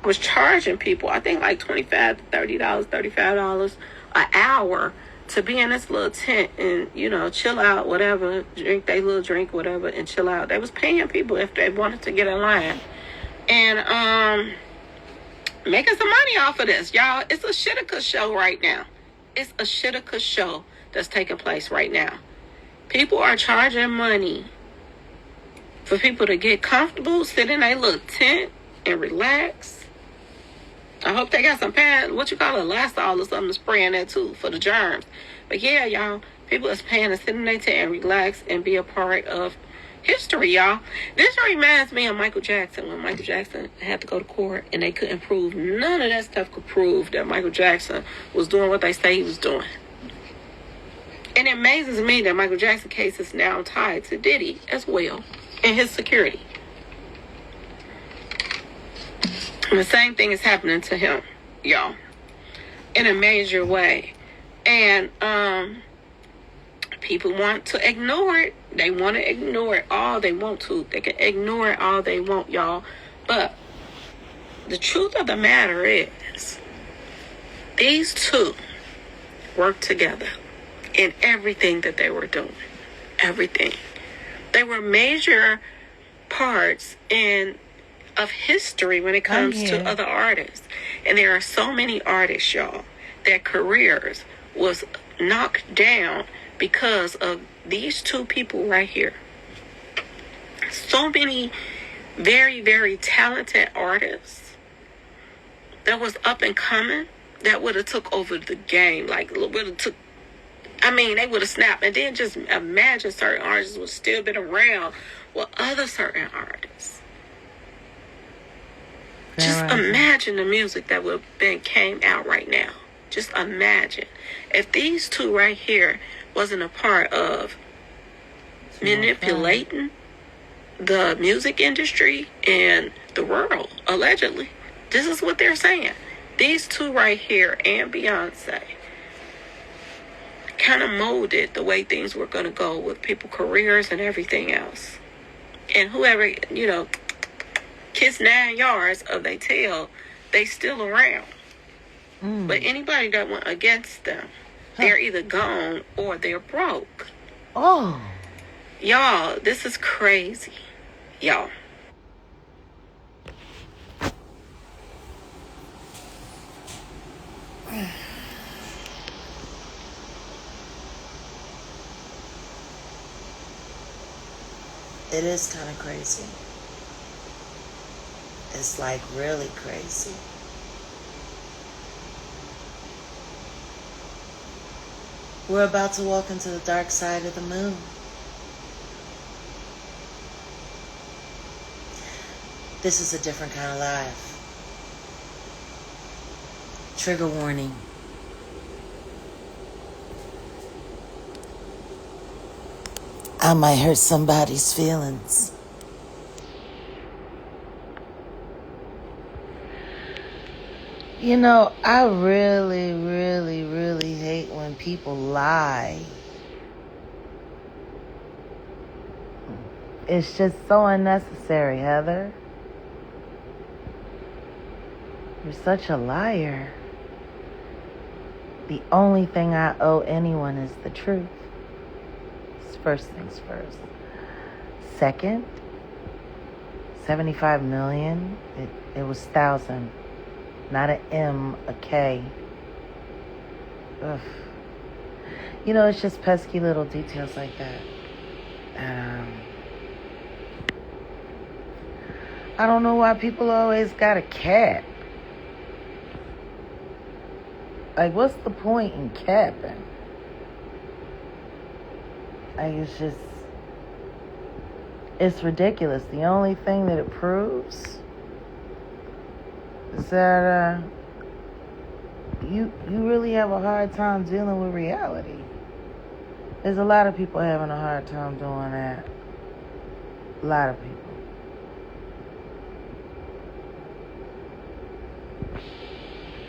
was charging people, I think like $25 to $30, $35 an hour to be in this little tent and, chill out, whatever, drink their little drink, whatever, and chill out. They was paying people if they wanted to get in line. And making some money off of this, y'all. It's a Shitika show right now. It's a Shitika show that's taking place right now. People are charging money for people to get comfortable, sit in a little tent and relax. I hope they got some Lysol or something to spray in there too for the germs. But yeah, y'all, people is paying to sit in their tent and relax and be a part of history, y'all. This reminds me of Michael Jackson, when Michael Jackson had to go to court and they couldn't prove, none of that stuff could prove that Michael Jackson was doing what they say he was doing. And it amazes me that Michael Jackson case is now tied to Diddy as well and his security. And the same thing is happening to him, y'all, in a major way. And people want to ignore it. They want to ignore it all they want to. They can ignore it all they want, y'all. But the truth of the matter is, these two worked together in everything that they were doing. Everything. They were major parts of history when it comes to other artists. And there are so many artists, y'all, their careers was knocked down because of these two people right here. So many very, very talented artists that was up and coming that would have took over the game. Like, they would have snapped. And then just imagine certain artists would still been around with other certain artists. Just imagine the music that would have came out right now. Just imagine. If these two right here wasn't a part of manipulating the music industry and the world, allegedly. This is what they're saying. These two right here and Beyonce kind of molded the way things were going to go with people's careers and everything else. And whoever, kiss 9 yards of their tail, they still around. But anybody that went against them, they're either gone or they're broke. Oh. Y'all, this is crazy. Y'all. It is kind of crazy. It's like really crazy. We're about to walk into the dark side of the moon. This is a different kind of life. Trigger warning. I might hurt somebody's feelings. I really, really, really hate when people lie. It's just so unnecessary, Heather. You're such a liar. The only thing I owe anyone is the truth. First things first. Second, 75 million. It was 1,000. Not an M, a K. Ugh. It's just pesky little details like that. I don't know why people always got a cat. Like, what's the point in capping? It's ridiculous. The only thing that it proves is that you really have a hard time dealing with reality. There's a lot of people having a hard time doing that. A lot of people.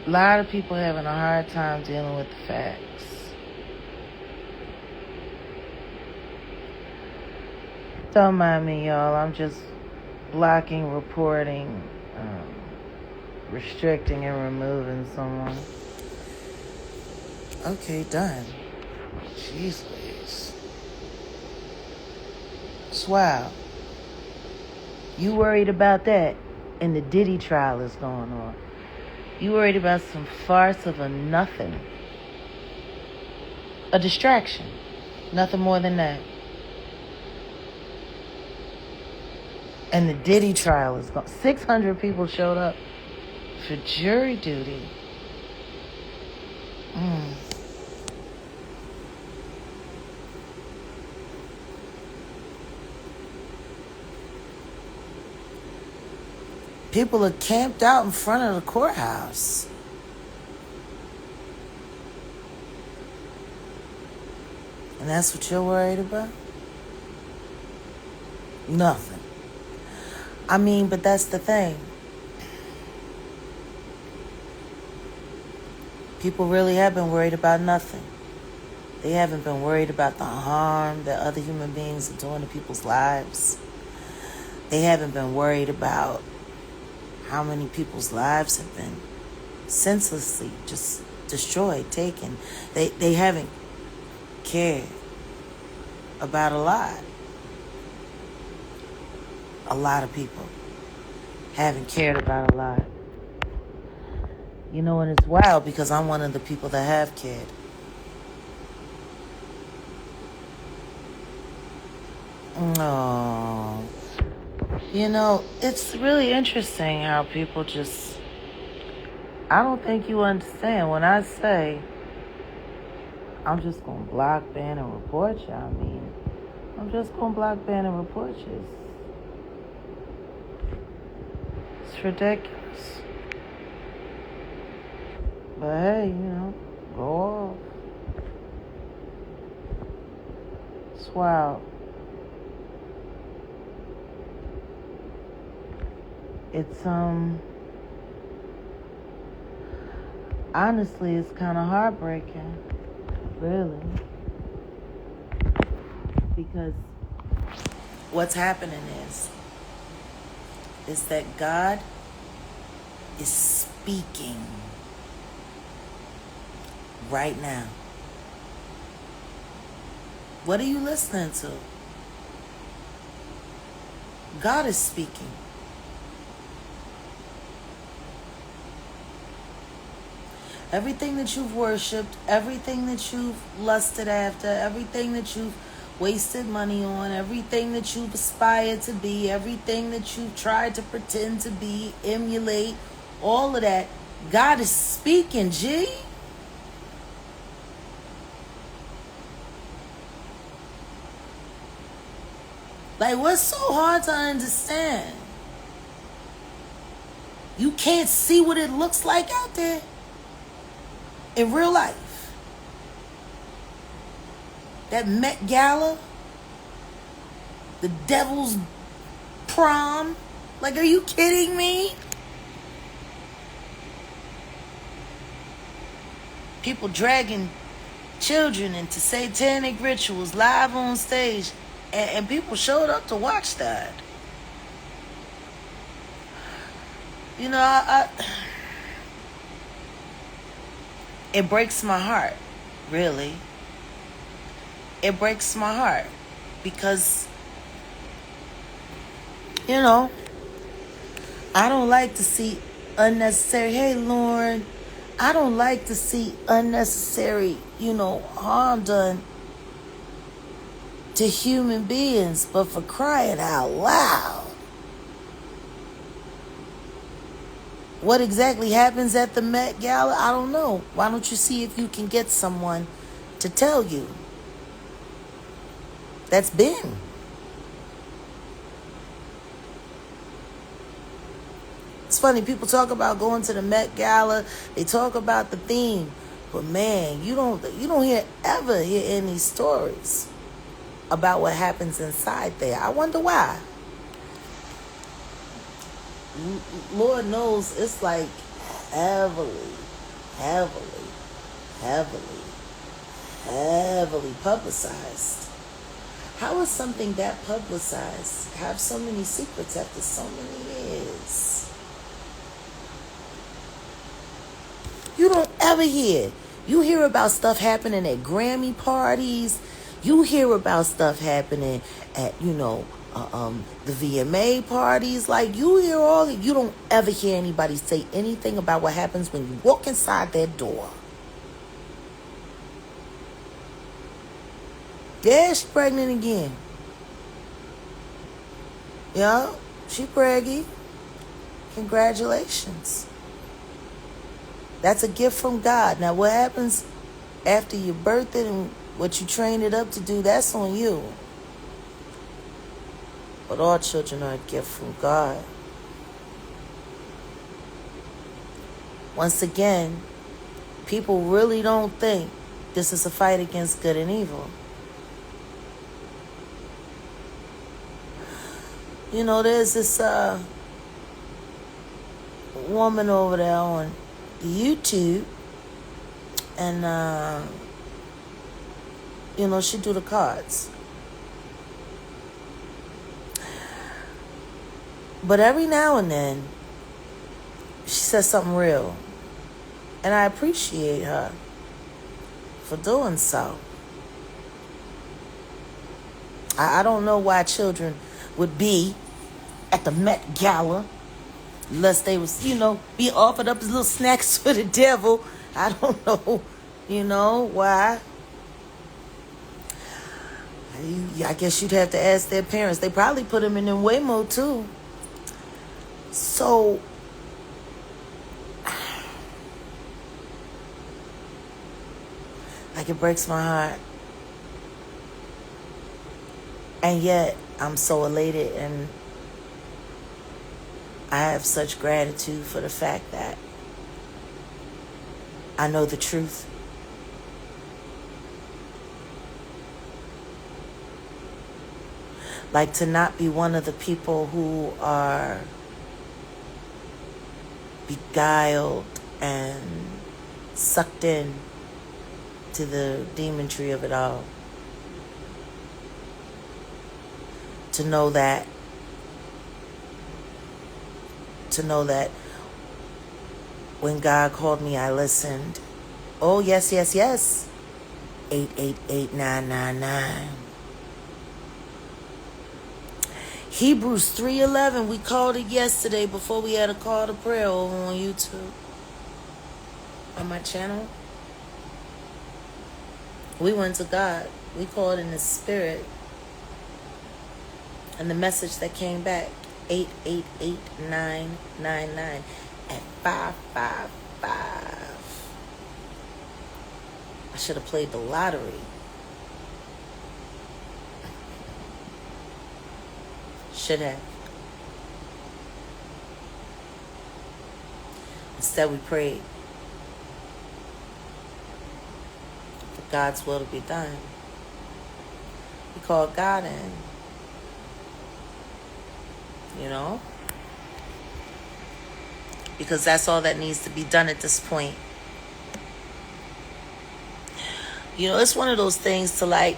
A lot of people having a hard time dealing with the facts. Don't mind me, y'all. I'm just blocking, reporting, restricting and removing someone. Okay, done. Jeez Louise. Swell. You worried about that, and the Diddy trial is going on. You worried about some farce of a nothing. A distraction. Nothing more than that. And the Diddy trial is gone. 600 people showed up for jury duty. People are camped out in front of the courthouse. And that's what you're worried about? Nothing. I mean, but that's the thing. People really have been worried about nothing. They haven't been worried about the harm that other human beings are doing to people's lives. They haven't been worried about how many people's lives have been senselessly just destroyed, taken. They haven't cared about a lot. A lot of people haven't cared about a lot. You know, and it's wild because I'm one of the people that have cared. Oh, you know, it's really interesting how people just, I don't think you understand when I say I'm just going to block, ban, and report you. I mean, I'm just going to block, ban, and report you. It's ridiculous. But hey, you know, go off. It's wild. It's, honestly, it's kind of heartbreaking. Really. Because what's happening is that God is speaking right now. What are you listening to? God is speaking. Everything that you've worshipped, everything that you've lusted after, everything that you've wasted money on, everything that you've aspired to be, everything that you've tried to pretend to be, emulate, all of that, God is speaking, G. Like, what's so hard to understand? You can't see what it looks like out there in real life. That MetGala, the devil's prom. Like, are you kidding me? People dragging children into satanic rituals live on stage, and people showed up to watch that. You know, it breaks my heart, really. It breaks my heart because, you know, I don't like to see unnecessary, hey, Lauren, I don't like to see unnecessary, harm done to human beings, but for crying out loud. What exactly happens at the Met Gala? I don't know. Why don't you see if you can get someone to tell you? That's been. It's funny, people talk about going to the Met Gala. They talk about the theme. But man, you don't ever hear any stories about what happens inside there. I wonder why. Lord knows it's like heavily publicized. How is something that publicized have so many secrets after so many years? don't ever hear. You hear about stuff happening at Grammy parties. You hear about stuff happening at, the VMA parties. Like, you hear all that. You don't ever hear anybody say anything about what happens when you walk inside that door. Yeah, she's pregnant again. Yeah, she preggy. Congratulations. That's a gift from God. Now, what happens after you birth it and what you train it up to do, that's on you. But all children are a gift from God. Once again, people really don't think this is a fight against good and evil. There's this woman over there on YouTube, and she do the cards. But every now and then, she says something real, and I appreciate her for doing so. I don't know why children would be at the MetGala unless they was, be offered up as little snacks for the devil. I don't know, why. I guess you'd have to ask their parents. They probably put them in Waymo too. So, like, it breaks my heart. And yet, I'm so elated, and I have such gratitude for the fact that I know the truth. Like, to not be one of the people who are beguiled and sucked in to the demonry of it all. To know that when God called me, I listened. Oh, yes, yes, yes. 888-999. Hebrews 3:11. We called it yesterday before we had a call to prayer over on YouTube. On my channel. We went to God. We called in the spirit. And the message that came back, 888-999 at 555. I should have played the lottery. Should have. Instead, we prayed for God's will to be done. We called God in. Because that's all that needs to be done at this point. It's one of those things to like,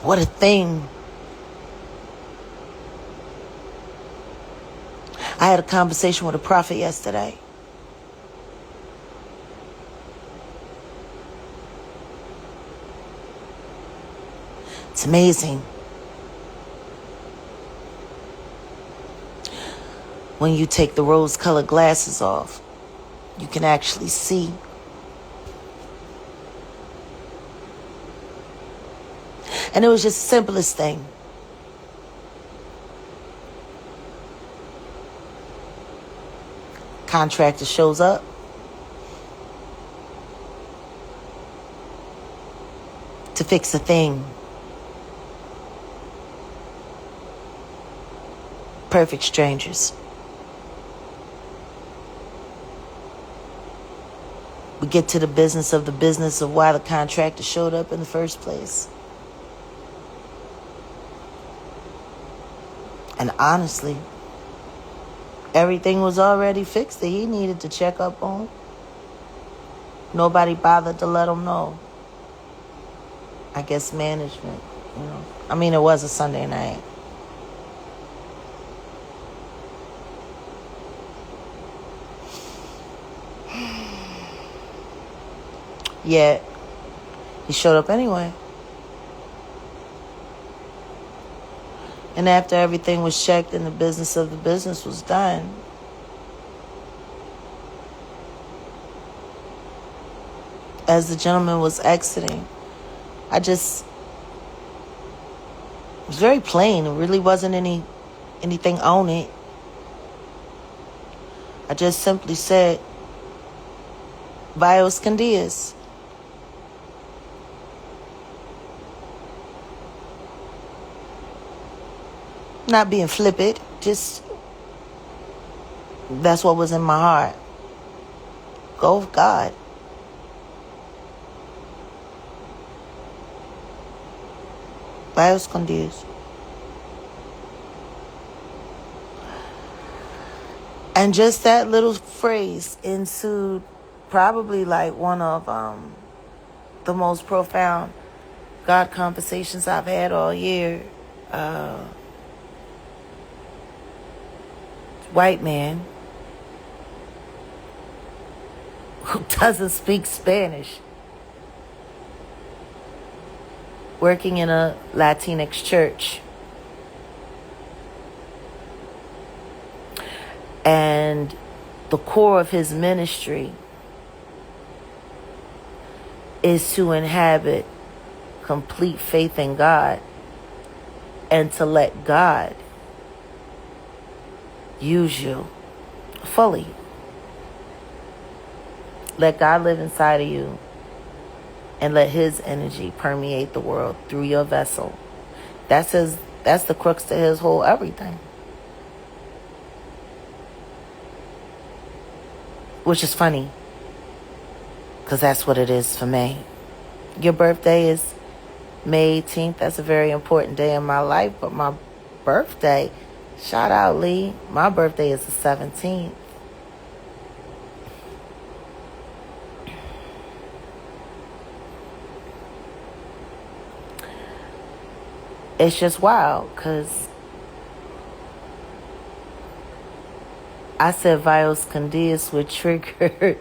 what a thing. I had a conversation with a prophet yesterday. It's amazing. When you take the rose-colored glasses off, you can actually see. And it was just the simplest thing. Contractor shows up. To fix a thing. Perfect strangers. We get to the business of why the contractor showed up in the first place. And honestly, everything was already fixed that he needed to check up on. Nobody bothered to let him know. I guess management. I mean, it was a Sunday night. Yet, he showed up anyway. And after everything was checked and the business of the business was done, as the gentleman was exiting, I just it was very plain. It really wasn't anything on it. I just simply said, Bios Candias. Not being flippant, just that's what was in my heart. Go with God. Bios Candias. And just that little phrase ensued probably like one of the most profound God conversations I've had all year. White man who doesn't speak Spanish, working in a Latinx church. And the core of his ministry is to inhabit complete faith in God and to let God use you fully. Let God live inside of you and let his energy permeate the world through your vessel. That's the crux to his whole everything. Which is funny, because that's what it is for me. Your birthday is May 18th. That's a very important day in my life. But my birthday, shout out Lee, my birthday is the 17th. It's just wild, because I said Bios Candias would trigger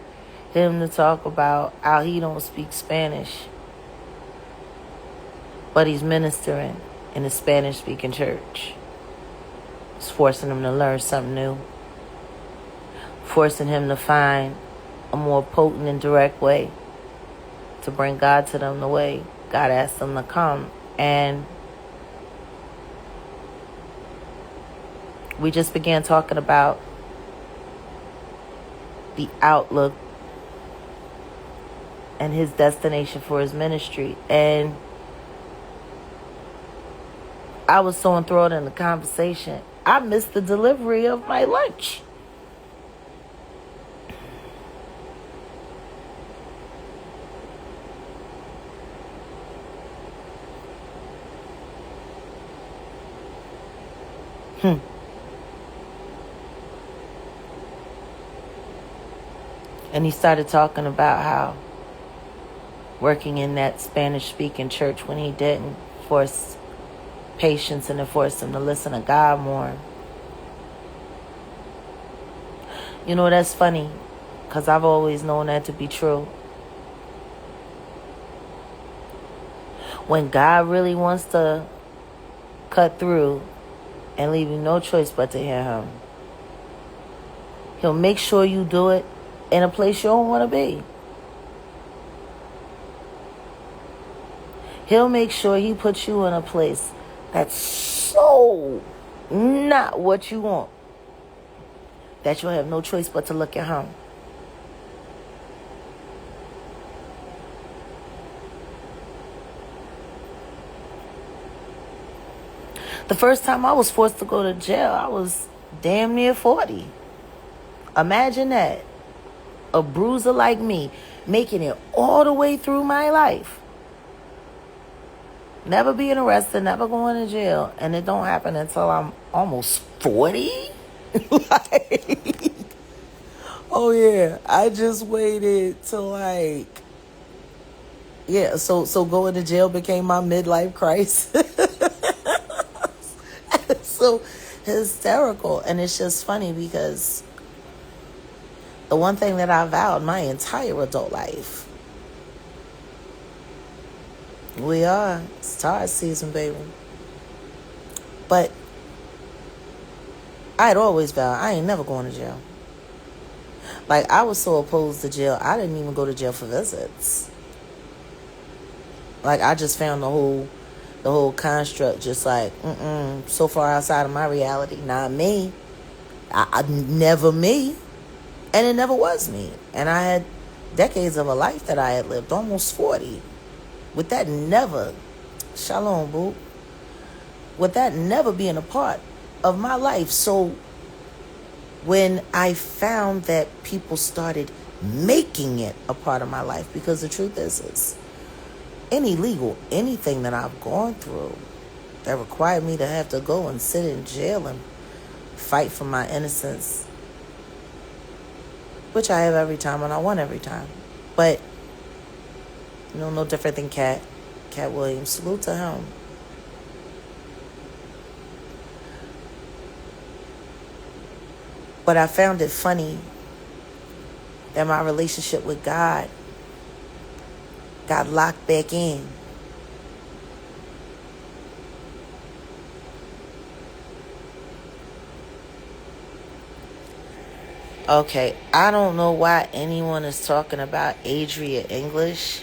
him to talk about how he don't speak Spanish, but he's ministering in a Spanish-speaking church. It's forcing him to learn something new, forcing him to find a more potent and direct way to bring God to them the way God asked them to come. And we just began talking about the outlook and his destination for his ministry. And I was so enthralled in the conversation, I missed the delivery of my lunch. And he started talking about how working in that Spanish-speaking church, when he didn't force patience and it forced him to listen to God more. You know, that's funny, because I've always known that to be true. When God really wants to cut through and leave you no choice but to hear him, he'll make sure you do it in a place you don't want to be. He'll make sure he puts you in a place that's so not what you want that you'll have no choice but to look at him. The first time I was forced to go to jail, I was damn near 40. Imagine that. A bruiser like me, making it all the way through my life. Never being arrested, never going to jail. And it don't happen until I'm almost 40? Like, oh yeah, I just waited till Yeah, so going to jail became my midlife crisis. So hysterical. And it's just funny because the one thing that I vowed my entire adult life, we are. It's Taurus season, baby. But I had always vowed I ain't never going to jail. Like, I was so opposed to jail, I didn't even go to jail for visits. Like, I just found the whole construct just like, so far outside of my reality. Not me. I never me. And it never was me. And I had decades of a life that I had lived, almost 40. With that never, shalom, boo. With that never being a part of my life. So when I found that people started making it a part of my life, because the truth is anything that I've gone through that required me to have to go and sit in jail and fight for my innocence, which I have every time and I won every time. But, no different than Cat Williams. Salute to him. But I found it funny that my relationship with God got locked back in. Okay, I don't know why anyone is talking about Adria English.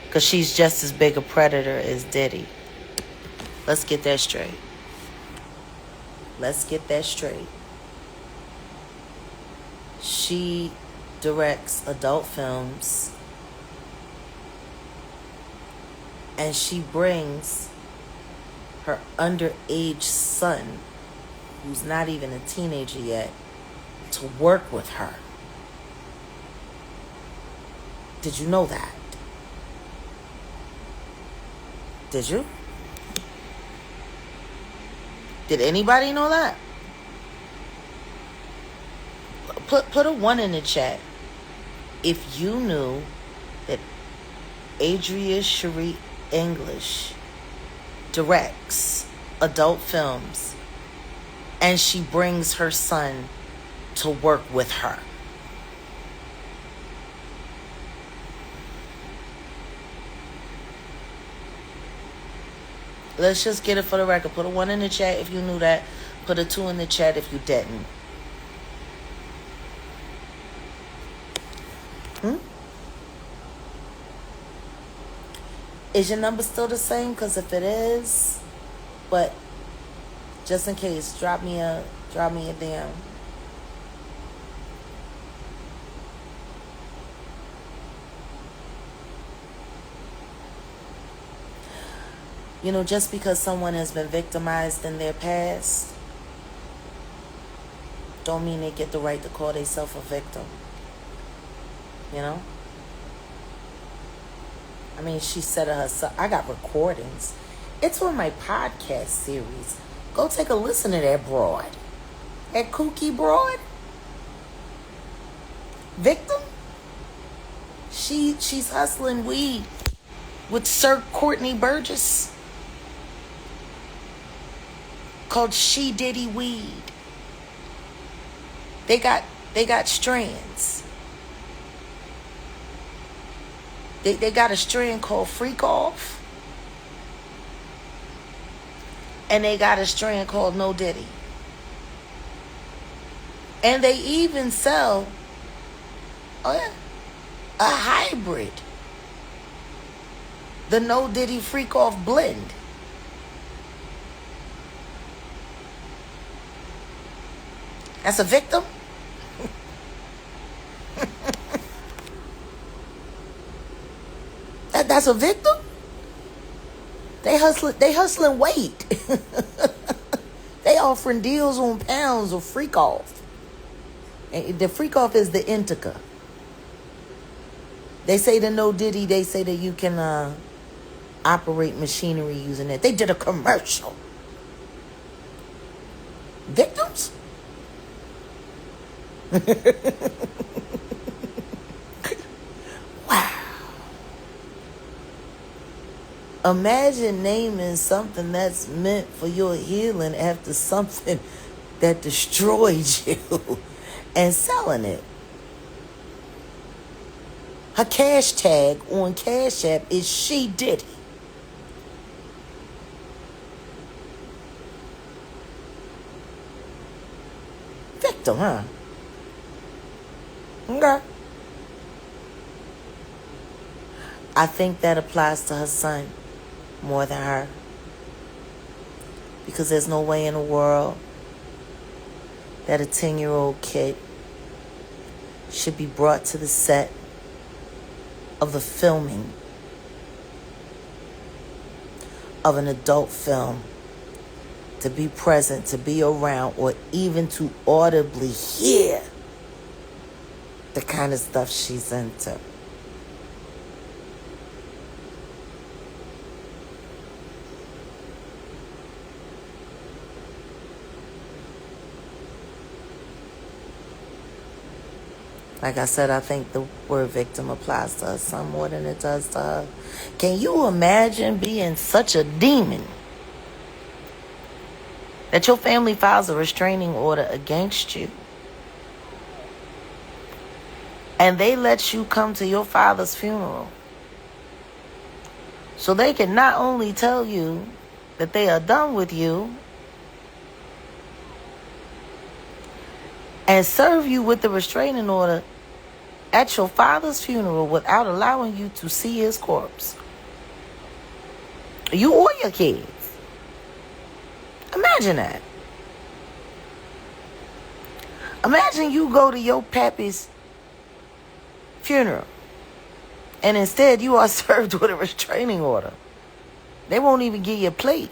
Because she's just as big a predator as Diddy. Let's get that straight. She directs adult films. And she brings her underage son, who's not even a teenager yet, to work with her. Did you know that? Did you? Did anybody know that? Put a 1 in the chat if you knew that Adria Cherie English directs adult films and she brings her son to work with her. Let's just get it for the record. Put a 1 in the chat if you knew that. Put a 2 in the chat if you didn't. Is your number still the same? Because if it is, but just in case, drop me a DM. Just because someone has been victimized in their past, don't mean they get the right to call themselves a victim. I mean, she said to herself, I got recordings. It's on my podcast series. Go take a listen to that broad. That kooky broad. Victim? She's hustling weed with Sir Courtney Burgess. Called She Diddy Weed. They got strands. They got a strand called Freak Off. And they got a strand called No Diddy. And they even sell a hybrid. The No Diddy Freak Off blend. That's a victim? That's a victim? They hustling weight. They offering deals on pounds of Freak Off. And the Freak Off is the indica. They say the No Diddy, they say that you can operate machinery using it. They did a commercial. Victims? Wow. Imagine naming something that's meant for your healing after something that destroyed you and selling it. Her cash tag on Cash App is She Did It. Victim, huh? Okay. I think that applies to her son more than her. Because there's no way in the world that a 10-year-old kid should be brought to the set of the filming of an adult film to be present, to be around, or even to audibly hear the kind of stuff she's into. Like I said, I think the word victim applies to her son more than it does to her. Can you imagine being such a demon that your family files a restraining order against you and they let you come to your father's funeral so they can not only tell you that they are done with you and serve you with the restraining order at your father's funeral without allowing you to see his corpse? You or your kids. Imagine that. Imagine you go to your pappy's funeral and instead you are served with a restraining order. They won't even give you a plate.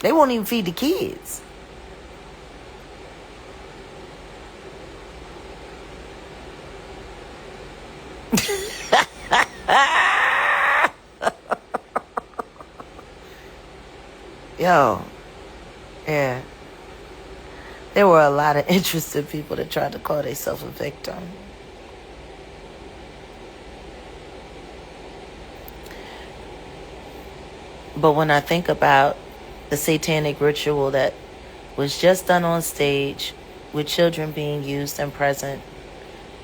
They won't even feed the kids. Yo, yeah. There were a lot of interested people that tried to call themselves a victim. But when I think about the satanic ritual that was just done on stage with children being used and present,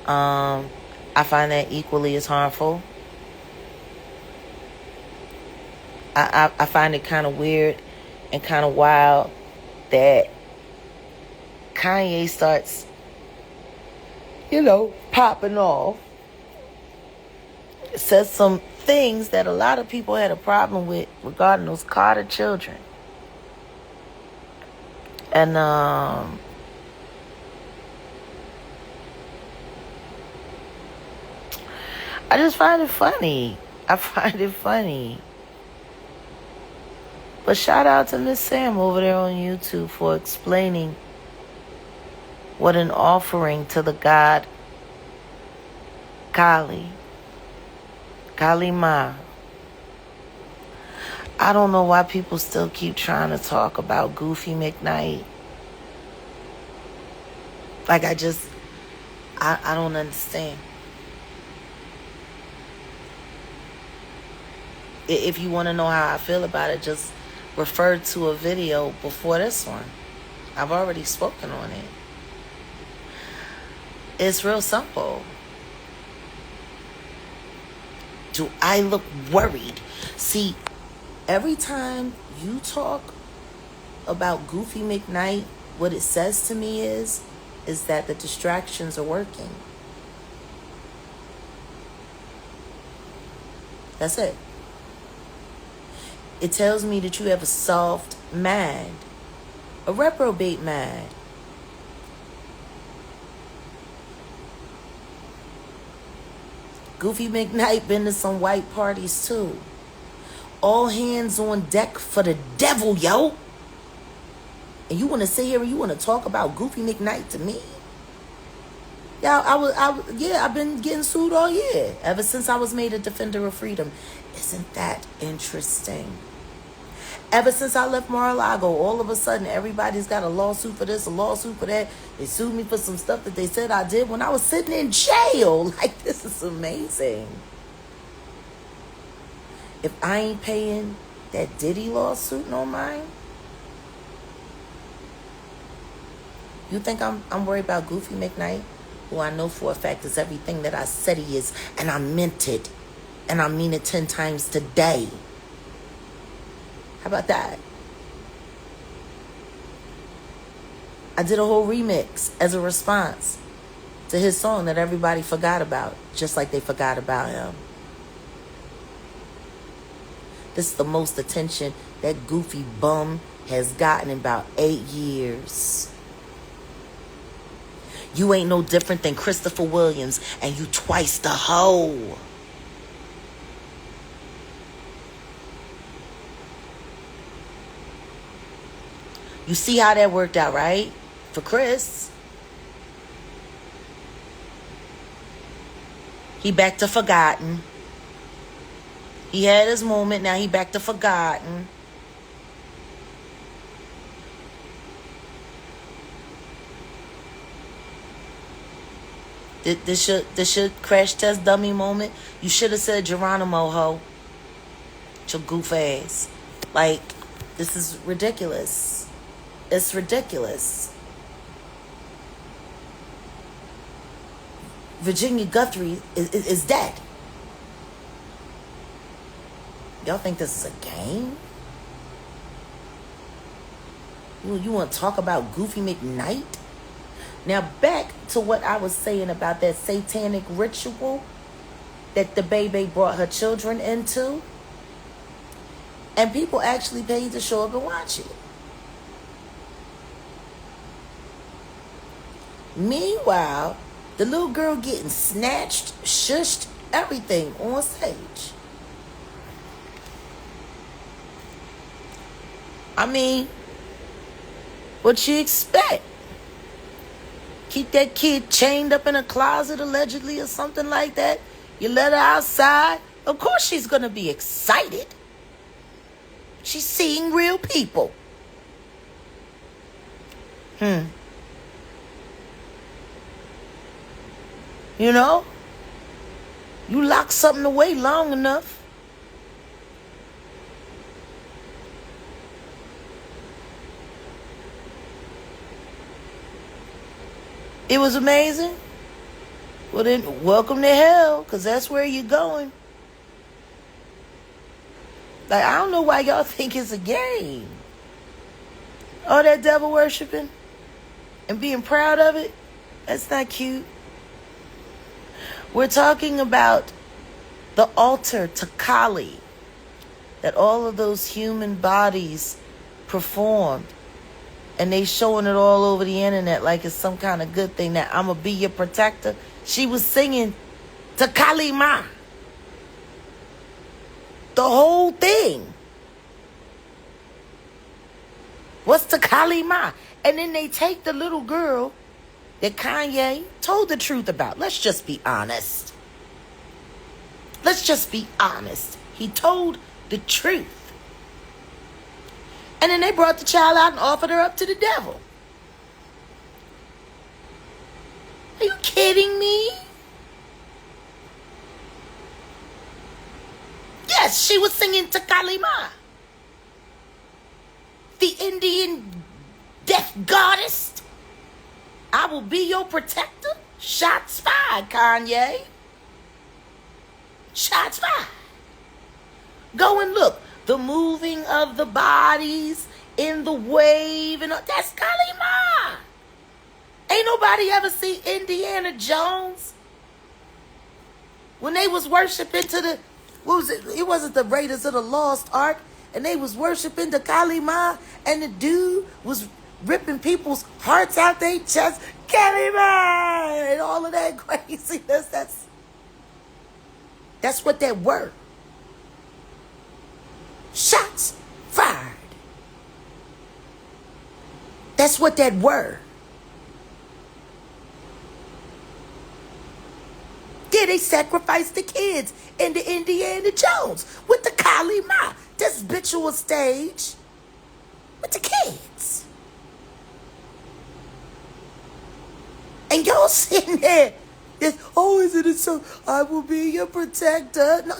I find that equally as harmful. I find it kind of weird and kind of wild that Kanye starts, popping off, says some things that a lot of people had a problem with regarding those Carter children. And I just find it funny. I find it funny. But shout out to Miss Sam over there on YouTube for explaining what an offering to the god Kali Ma. I don't know why people still keep trying to talk about Goofy McKnight. Like I don't understand. If you want to know how I feel about it, just refer to a video before this one. I've already spoken on it. It's real simple. Do I look worried? See, every time you talk about Goofy McKnight, what it says to me is that the distractions are working. That's it. It tells me that you have a soft mind, a reprobate mind. Goofy McKnight been to some white parties too. All hands on deck for the devil, yo. And you want to sit here and you want to talk about Goofy McKnight to me? Yeah, I've been getting sued all year, ever since I was made a defender of freedom. Isn't that interesting? Ever since I left Mar-a-Lago, all of a sudden, everybody's got a lawsuit for this, a lawsuit for that. They sued me for some stuff that they said I did when I was sitting in jail. Like, this is amazing. If I ain't paying that Diddy lawsuit no mind, you think I'm worried about Goofy McKnight, who I know for a fact is everything that I said he is, and I meant it, and I mean it 10 times today. How about that? I did a whole remix as a response to his song that everybody forgot about, just like they forgot about him. This is the most attention that Goofy bum has gotten in about 8 years. You ain't no different than Christopher Williams, and you twice the hoe. You see how that worked out, right? For Chris. He back to forgotten. He had his moment, now he back to forgotten. This should crash test dummy moment. You should have said Geronimo ho. Your goof ass. Like, this is ridiculous. It's ridiculous. Virginia Guthrie is dead. Y'all think this is a game? You want to talk about Goofy McKnight? Now back to what I was saying about that satanic ritual that the baby brought her children into. And people actually paid to show up and watch it. Meanwhile, the little girl getting snatched, shushed, everything on stage. I mean, what you expect? Keep that kid chained up in a closet allegedly or something like that? You let her outside? Of course she's going to be excited. She's seeing real people. You know? You lock something away long enough. It was amazing. Well then, welcome to hell, because that's where you're going. Like, I don't know why y'all think it's a game. All that devil worshiping and being proud of it, that's not cute. We're talking about the altar to Kali that all of those human bodies performed. And they showing it all over the internet like it's some kind of good thing that I'm going to be your protector. She was singing to Kali Ma. The whole thing. What's to Kali Ma? And then they take the little girl that Kanye told the truth about. Let's just be honest. Let's just be honest. He told the truth. And then they brought the child out and offered her up to the devil. Are you kidding me? Yes, she was singing to Kali Ma, the Indian death goddess. I will be your protector. Shots fired, Kanye. Shots fired. Go and look. The moving of the bodies in the wave. And that's Kali Ma. Ain't nobody ever seen Indiana Jones when they was worshiping to the, what was it? It wasn't the Raiders of the Lost Ark. And they was worshiping the Kali Ma. And the dude was ripping people's hearts out their chests. Kali Ma! And all of that craziness. That's what that word. Shots fired. That's what that word. Yeah, they sacrificed the kids in the Indiana Jones with the Kali Ma. This this virtual stage with the kids. And y'all sitting there, isn't it so? I will be your protector. No,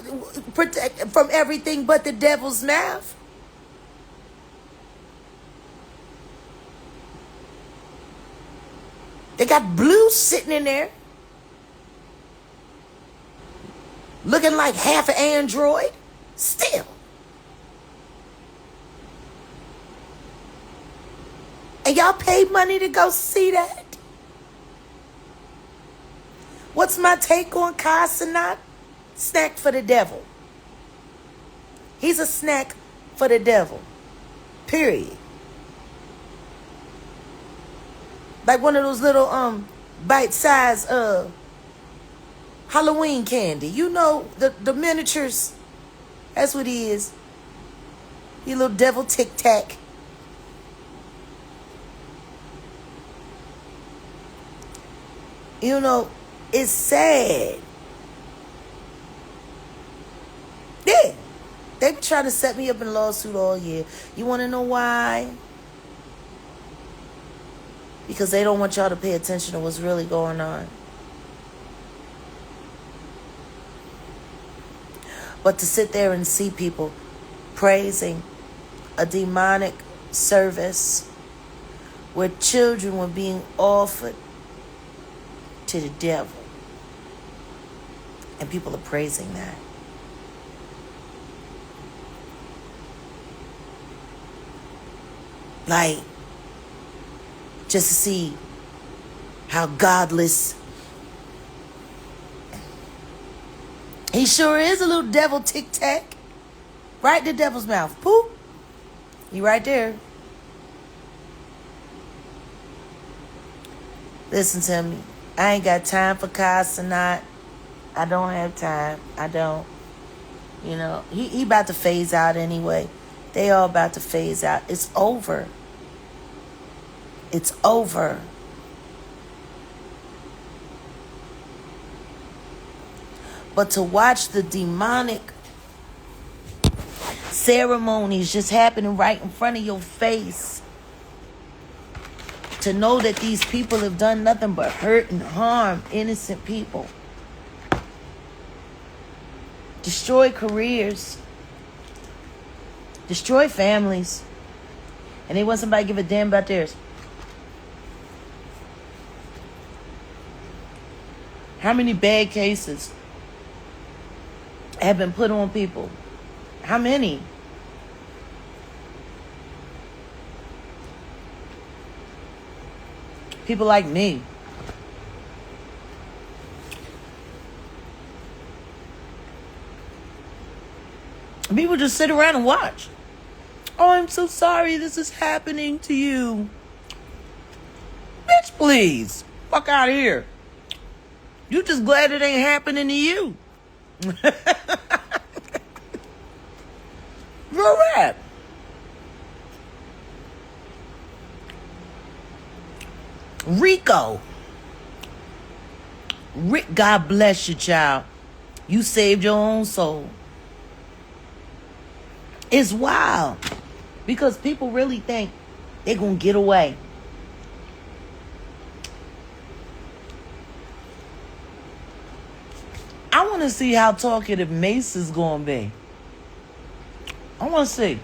protect from everything but the devil's mouth. They got Blue sitting in there, looking like half an android. Still. And y'all paid money to go see that? What's my take on Kai Cenat? Snack for the devil. He's a snack for the devil. Period. Like one of those little bite-sized Halloween candy. You know, the miniatures. That's what he is. He a little devil tic-tac. You know, it's sad. Yeah. They been trying to set me up in a lawsuit all year. You want to know why? Because they don't want y'all to pay attention to what's really going on. But to sit there and see people praising a demonic service where children were being offered to the devil. And people are praising that. Like, just to see how godless. He sure is a little devil tic-tac. Right in the devil's mouth. Poop. He right there. Listen to me. I ain't got time for Kai Cenat. I don't have time. I don't. You know, he about to phase out anyway. They all about to phase out. It's over. It's over. But to watch the demonic ceremonies just happening right in front of your face, to know that these people have done nothing but hurt and harm innocent people, destroy careers, destroy families, and they want somebody to give a damn about theirs. How many bad cases have been put on people? How many? People like me. People just sit around and watch. Oh, I'm so sorry this is happening to you. Bitch, please. Fuck out of here. You just glad it ain't happening to you. Real rap. Rico. God bless you, child. You saved your own soul. It's wild. Because people really think they're going to get away. I want to see how talkative Mace is going to be. I want to see.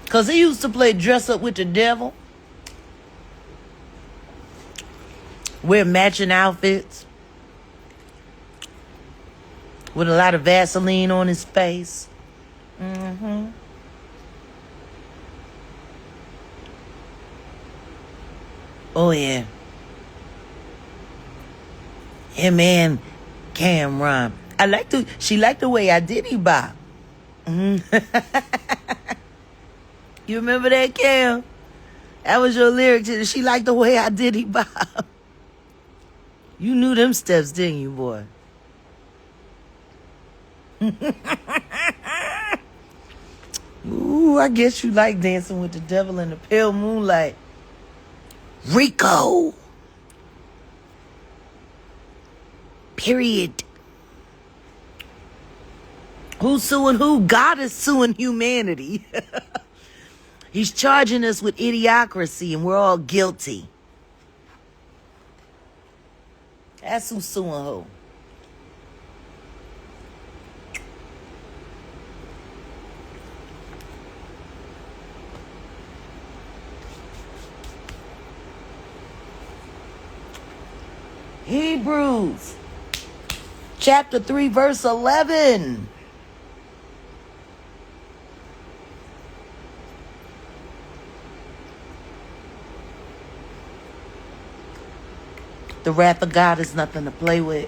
Because he used to play dress up with the devil. Wear matching outfits. With a lot of Vaseline on his face. Mm-hmm. Oh, yeah. Him and Cameron. She liked the way I did he bop. Mm-hmm. You remember that, Cam? That was your lyric to it. She liked the way I did he bop. You knew them steps, didn't you, boy? Ooh, I guess you like dancing with the devil in the pale moonlight. Rico. Period. Who's suing who? God is suing humanity. He's charging us with idiocracy, and we're all guilty. That's who's suing who. Hebrews chapter 3 verse 11. The wrath of God is nothing to play with.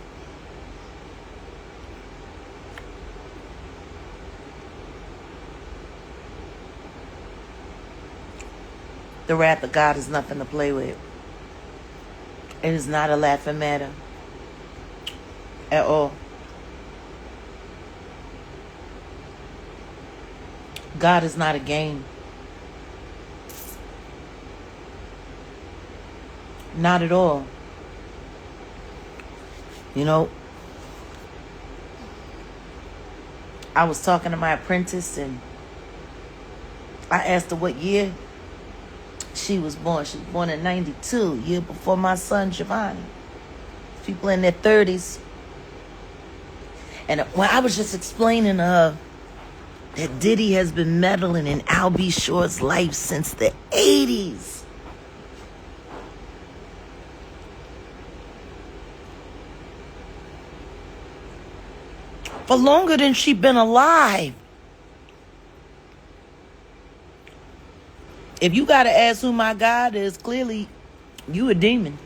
The wrath of God is nothing to play with. It is not a laughing matter at all. God is not a game. Not at all. You know, I was talking to my apprentice and I asked her what year she was born. She was born in 92, year before my son Giovanni. People in their 30s. And when I was just explaining to her that Diddy has been meddling in Al B. Short's life since the 80s. For longer than she been alive. If you gotta ask who my God is, clearly you a demon.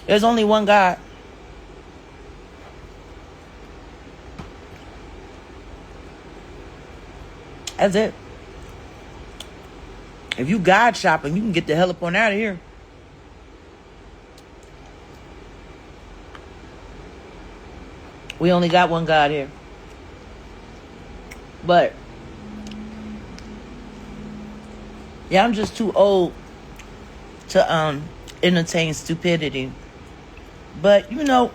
There's only one God. That's it. If you God shopping, you can get the hell up on out of here. We only got one God here. But yeah, I'm just too old to entertain stupidity. But you know,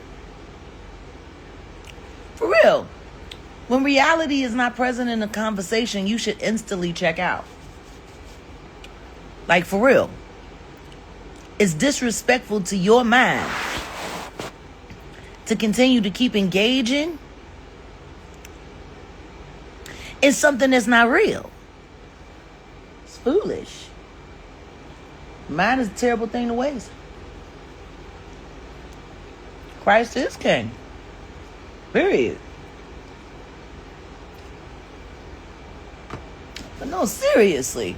for real, when reality is not present in the conversation, you should instantly check out. Like, for real. It's disrespectful to your mind to continue to keep engaging in something that's not real. It's foolish. Mind is a terrible thing to waste. Christ is king. Period. But no, seriously.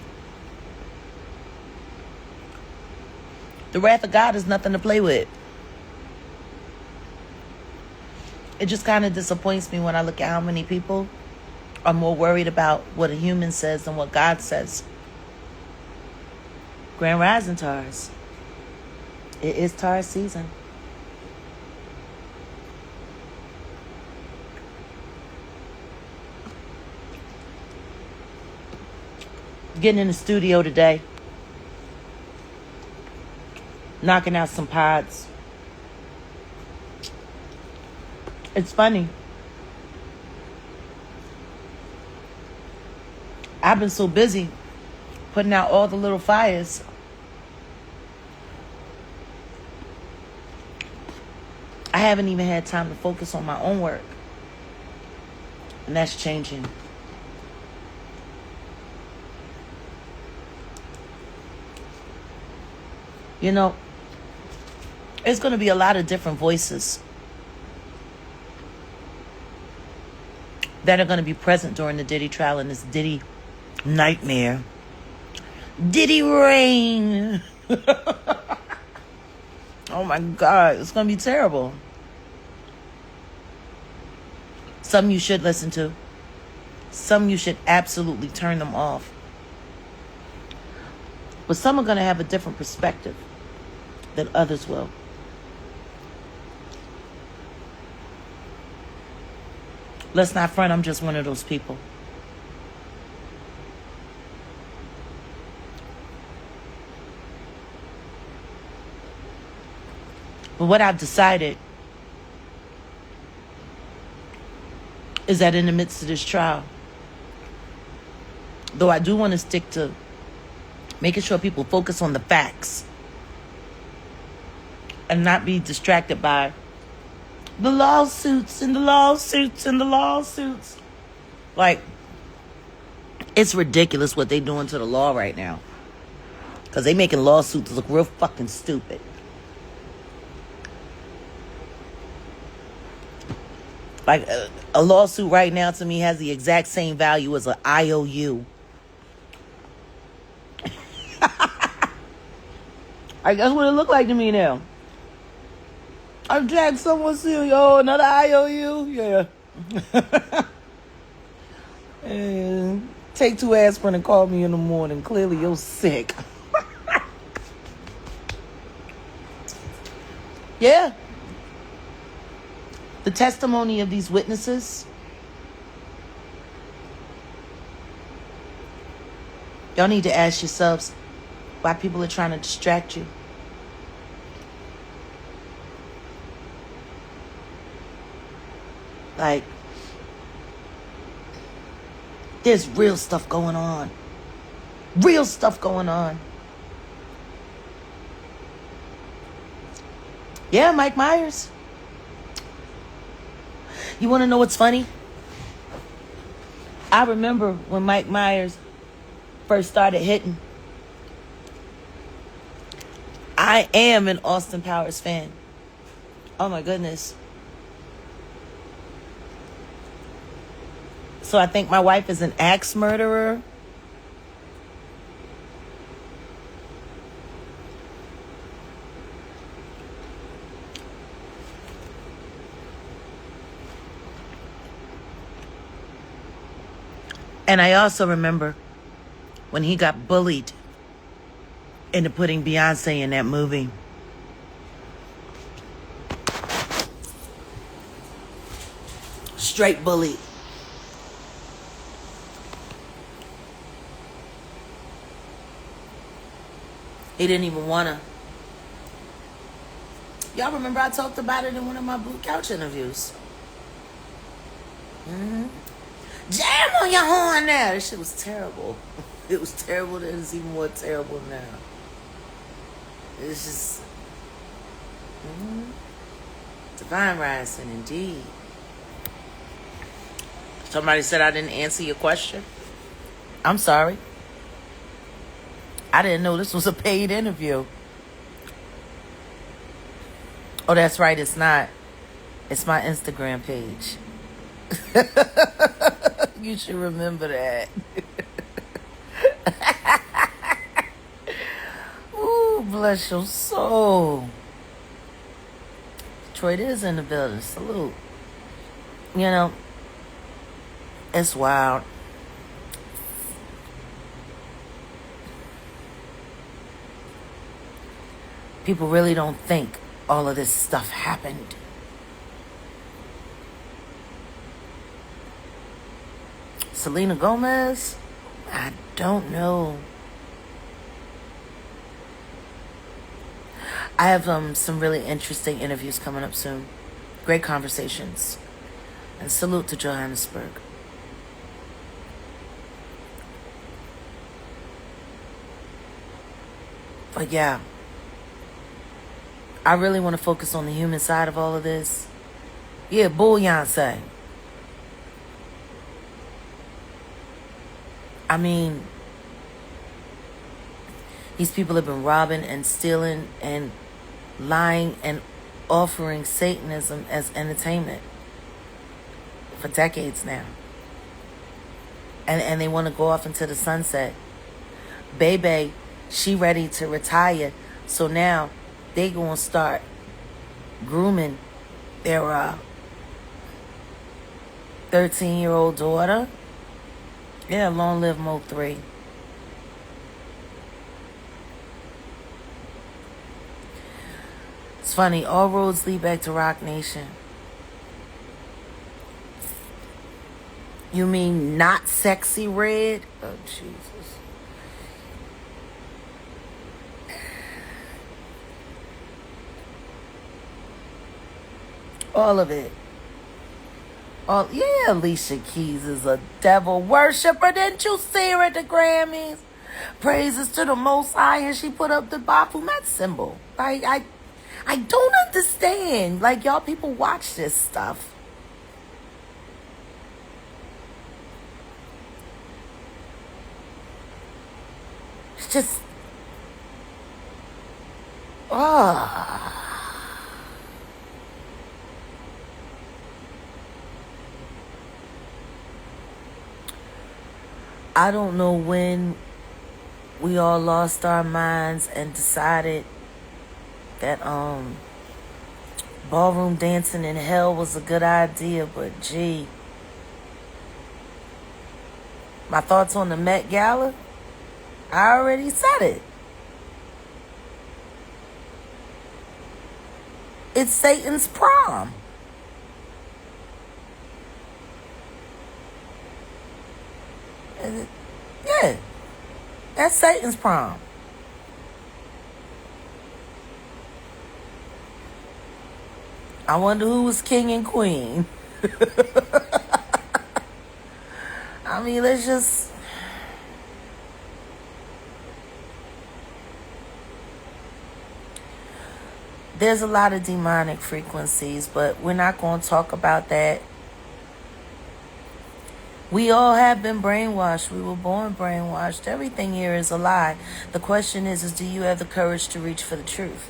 The wrath of God is nothing to play with. It just kind of disappoints me when I look at how many people are more worried about what a human says than what God says. Grand Rising Taurus. It is Taurus season. Getting in the studio today. Knocking out some pods. It's funny. I've been so busy putting out all the little fires. I haven't even had time to focus on my own work. And that's changing. You know, there's going to be a lot of different voices that are going to be present during the Diddy trial and this Diddy nightmare. Diddy reign. Oh my God, it's going to be terrible. Some you should listen to. Some you should absolutely turn them off. But some are going to have a different perspective than others will. Let's not front, I'm just one of those people. But what I've decided is that in the midst of this trial, though I do want to stick to making sure people focus on the facts and not be distracted by the lawsuits and the lawsuits and the lawsuits. Like, it's ridiculous what they doing to the law right now. Because they making lawsuits look real fucking stupid. Like, a lawsuit right now to me has the exact same value as an IOU. Like, that's what it look like to me now. I dragged someone serious. Oh, another IOU? Yeah. And take 2 aspirin and call me in the morning. Clearly, you're sick. Yeah. The testimony of these witnesses. Y'all need to ask yourselves why people are trying to distract you. Like, there's real stuff going on. Real stuff going on. Yeah, Mike Myers. You want to know what's funny? I remember when Mike Myers first started hitting. I am an Austin Powers fan. Oh my goodness. So I think my wife is an axe murderer. And I also remember when he got bullied into putting Beyonce in that movie. Straight bullied. He didn't even wanna. Y'all remember I talked about it in one of my Blue Couch interviews. Jam on your horn now. This shit was terrible. It was terrible. Then it's even more terrible now. It's just divine rising indeed. Somebody said I didn't answer your question. I'm sorry. I didn't know this was a paid interview. Oh, that's right. It's not. It's my Instagram page. You should remember that. Ooh, bless your soul. Detroit is in the building. Salute. You know, it's wild. People really don't think all of this stuff happened. Selena Gomez? I don't know. I have some really interesting interviews coming up soon. Great conversations. And salute to Johannesburg. But yeah, I really want to focus on the human side of all of this. Yeah, Beyonce. I mean, these people have been robbing and stealing and lying and offering Satanism as entertainment for decades now. And they want to go off into the sunset. Bebe, she ready to retire. So now they going to start grooming their 13-year-old daughter. Yeah, long live Mo 3. It's funny, all roads lead back to Rock Nation. You mean not sexy red? Oh, Jesus. All of it. Oh, yeah, Alicia Keys is a devil worshiper. Didn't you see her at the Grammys? Praises to the Most High, and she put up the Baphomet symbol. Like, I don't understand. Like, y'all people watch this stuff. It's just, I don't know when we all lost our minds and decided that ballroom dancing in hell was a good idea, but gee. My thoughts on the Met Gala? I already said it. It's Satan's prom. Yeah, that's Satan's prom. I wonder who was king and queen. I mean, let's just... There's a lot of demonic frequencies, but we're not going to talk about that. We all have been brainwashed. We were born brainwashed. Everything here is a lie. The question is do you have the courage to reach for the truth?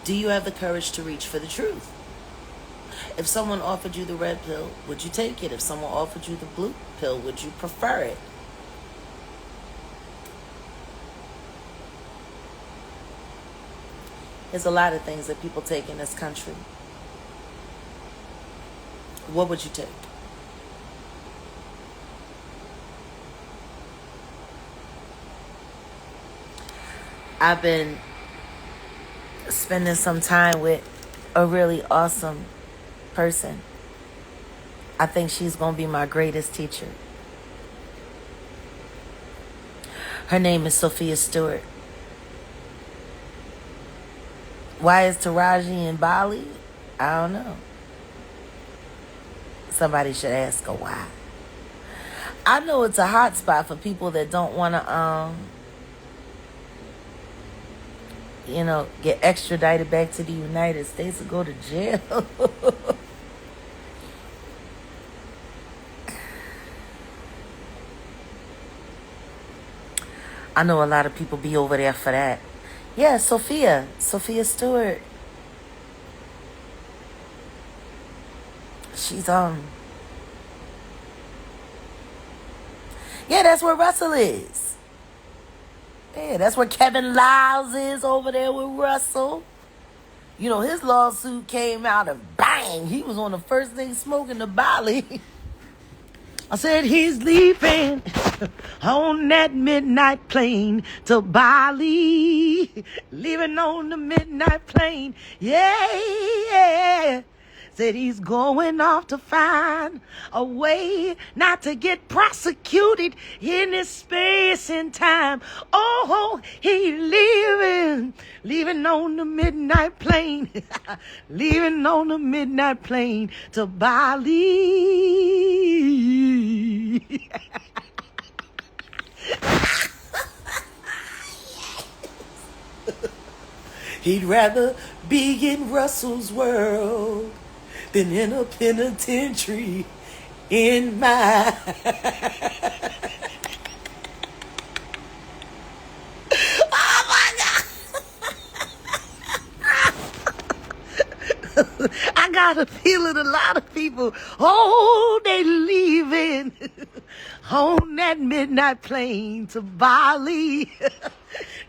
Do you have the courage to reach for the truth? If someone offered you the red pill, would you take it? If someone offered you the blue pill, would you prefer it? There's a lot of things that people take in this country. What would you take? I've been spending some time with a really awesome person. I think she's going to be my greatest teacher. Her name is Sophia Stewart. Why is Taraji in Bali? I don't know. Somebody should ask her why. I know it's a hot spot for people that don't want to, get extradited back to the United States or go to jail. I know a lot of people be over there for that. Yeah, Sophia Stewart. She's yeah, that's where Russell is. Yeah, that's where Kevin Lyles is, over there with Russell. His lawsuit came out and bang, he was on the first thing smoking to Bali. I said he's leaving on that midnight plane to Bali. Leaving on the midnight plane. Yeah. Said he's going off to find a way not to get prosecuted in this space and time. Oh, he leaving on the midnight plane. Leaving on the midnight plane to Bali. He'd rather be in Russell's world than in a penitentiary in mine. Oh my God! I got a feeling a lot of people, they leaving on that midnight plane to Bali.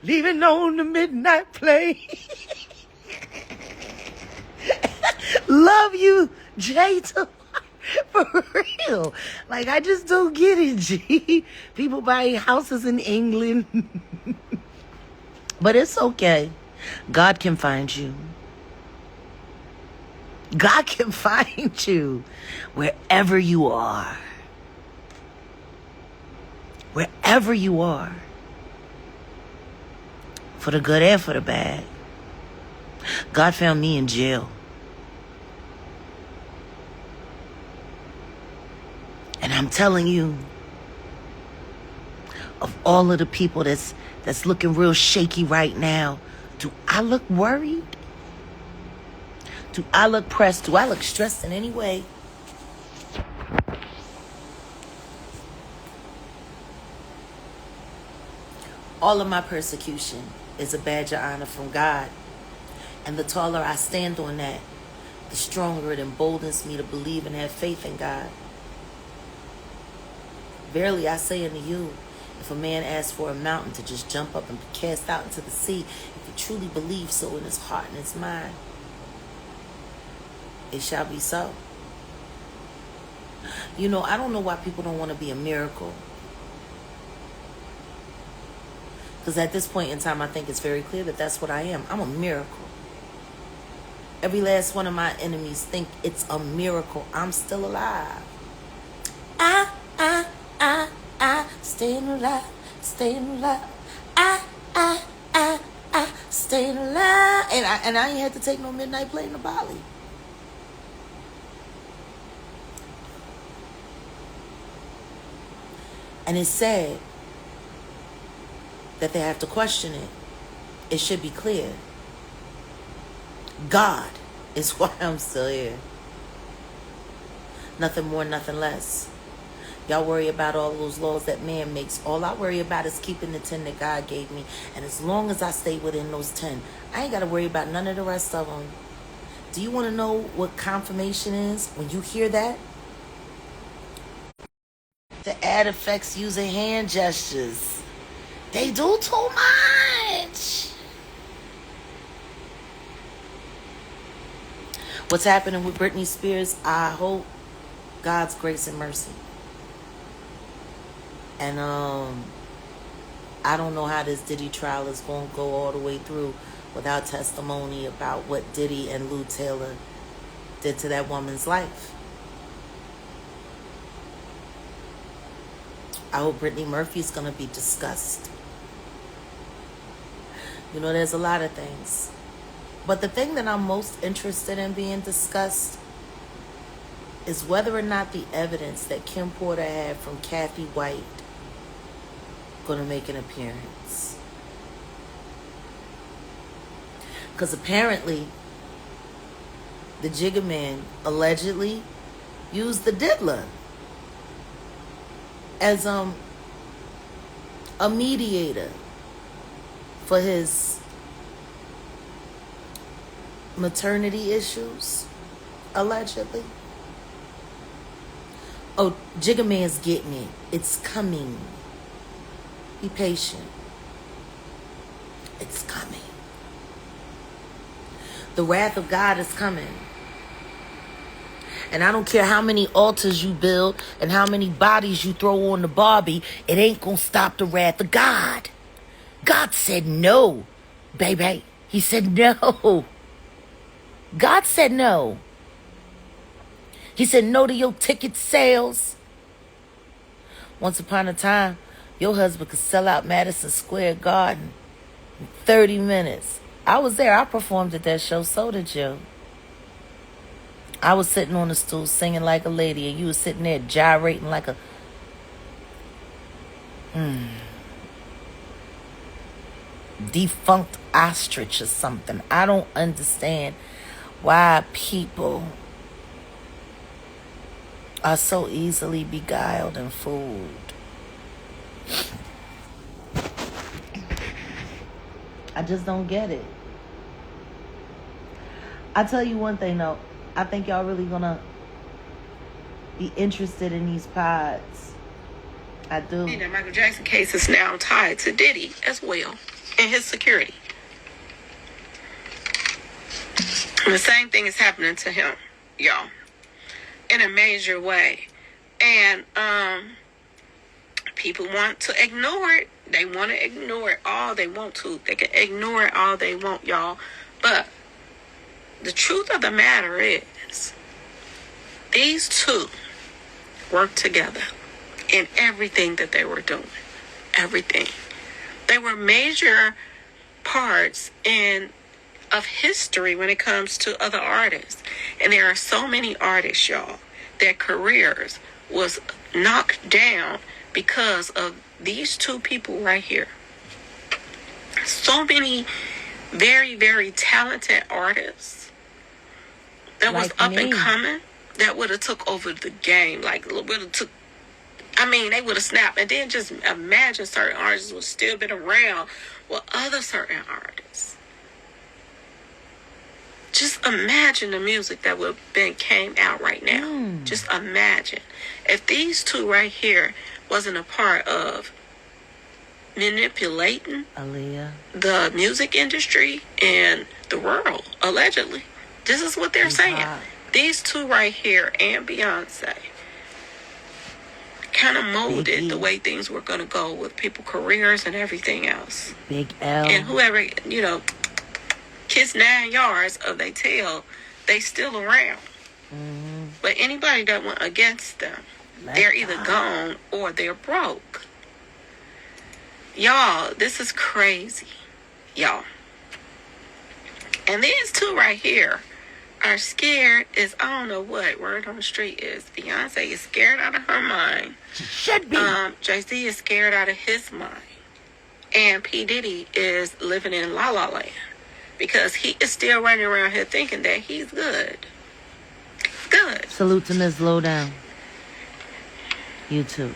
Leaving on the midnight plane. Love you, Jada. For real. Like, I just don't get it, G. People buying houses in England. But it's okay. God can find you. God can find you wherever you are. Wherever you are. For the good and for the bad. God found me in jail. And I'm telling you, of all of the people that's looking real shaky right now, do I look worried? Do I look pressed? Do I look stressed in any way? All of my persecution is a badge of honor from God. And the taller I stand on that, the stronger it emboldens me to believe and have faith in God. Verily I say unto you, if a man asks for a mountain to just jump up and be cast out into the sea, if he truly believes so in his heart and his mind, it shall be so. You know, I don't know why people don't want to be a miracle. Because at this point in time, I think it's very clear that that's what I am. I'm a miracle. Every last one of my enemies think it's a miracle I'm still alive. Staying alive, staying alive. Staying alive. And I ain't had to take no midnight plane to Bali. And it's sad that they have to question it. It should be clear. God is why I'm still here. Nothing more, nothing less. Y'all worry about all those laws that man makes. All I worry about is keeping the 10 that God gave me. And as long as I stay within those 10, I ain't got to worry about none of the rest of them. Do you want to know what confirmation is when you hear that? The ad effects using hand gestures. They do too much. What's happening with Britney Spears, I hope God's grace and mercy. And I don't know how this Diddy trial is going to go all the way through without testimony about what Diddy and Lou Taylor did to that woman's life. I hope Brittany Murphy's going to be discussed. You know, there's a lot of things. But the thing that I'm most interested in being discussed is whether or not the evidence that Kim Porter had from Kathy White going to make an appearance. Because apparently the Jigga Man allegedly used the diddler as a mediator for his maternity issues, allegedly. Oh, Jigga Man's getting it. It's coming. Be patient. It's coming. The wrath of God is coming. And I don't care how many altars you build and how many bodies you throw on the Barbie, it ain't gonna stop the wrath of God. God said no, baby. He said no. God said no. He said no to your ticket sales. Once upon a time, your husband could sell out Madison Square Garden in 30 minutes. I was there. I performed at that show. So did you. I was sitting on the stool singing like a lady, and you were sitting there gyrating like a... defunct ostrich or something. I don't understand why people are so easily beguiled and fooled. I just don't get it. I tell you one thing though, I think y'all really gonna be interested in these pods. I do. The Michael Jackson case is now tied to Diddy as well and his security. And the same thing is happening to him, y'all, in a major way. And people want to ignore it. They want to ignore it all they want to. They can ignore it all they want, y'all. But the truth of the matter is, these two worked together in everything that they were doing. Everything. They were major parts in of history when it comes to other artists. And there are so many artists, y'all, their careers was knocked down because of these two people right here. So many very, very talented artists that was up and coming that would have took over the game. Like, would have took, I mean, they would have snapped. And then just imagine certain artists would still been around with other certain artists. Just imagine the music that would have been came out right now. Just imagine. If these two right here wasn't a part of manipulating the music industry and the world, allegedly. This is what they're saying. These two right here and Beyonce kind of molded the way things were going to go with people's careers and everything else. Big L. And whoever, kiss 9 yards of their tail, they still around. But anybody that went against them, they're either gone or they're broke. Y'all, this is crazy. Y'all. And these two right here are scared as, I don't know what word on the street is. Beyonce is scared out of her mind. She should be. Jay-Z is scared out of his mind. And P. Diddy is living in La La Land. Because he is still running around here thinking that he's good. Good. Salute to Ms. Lowdown. You too.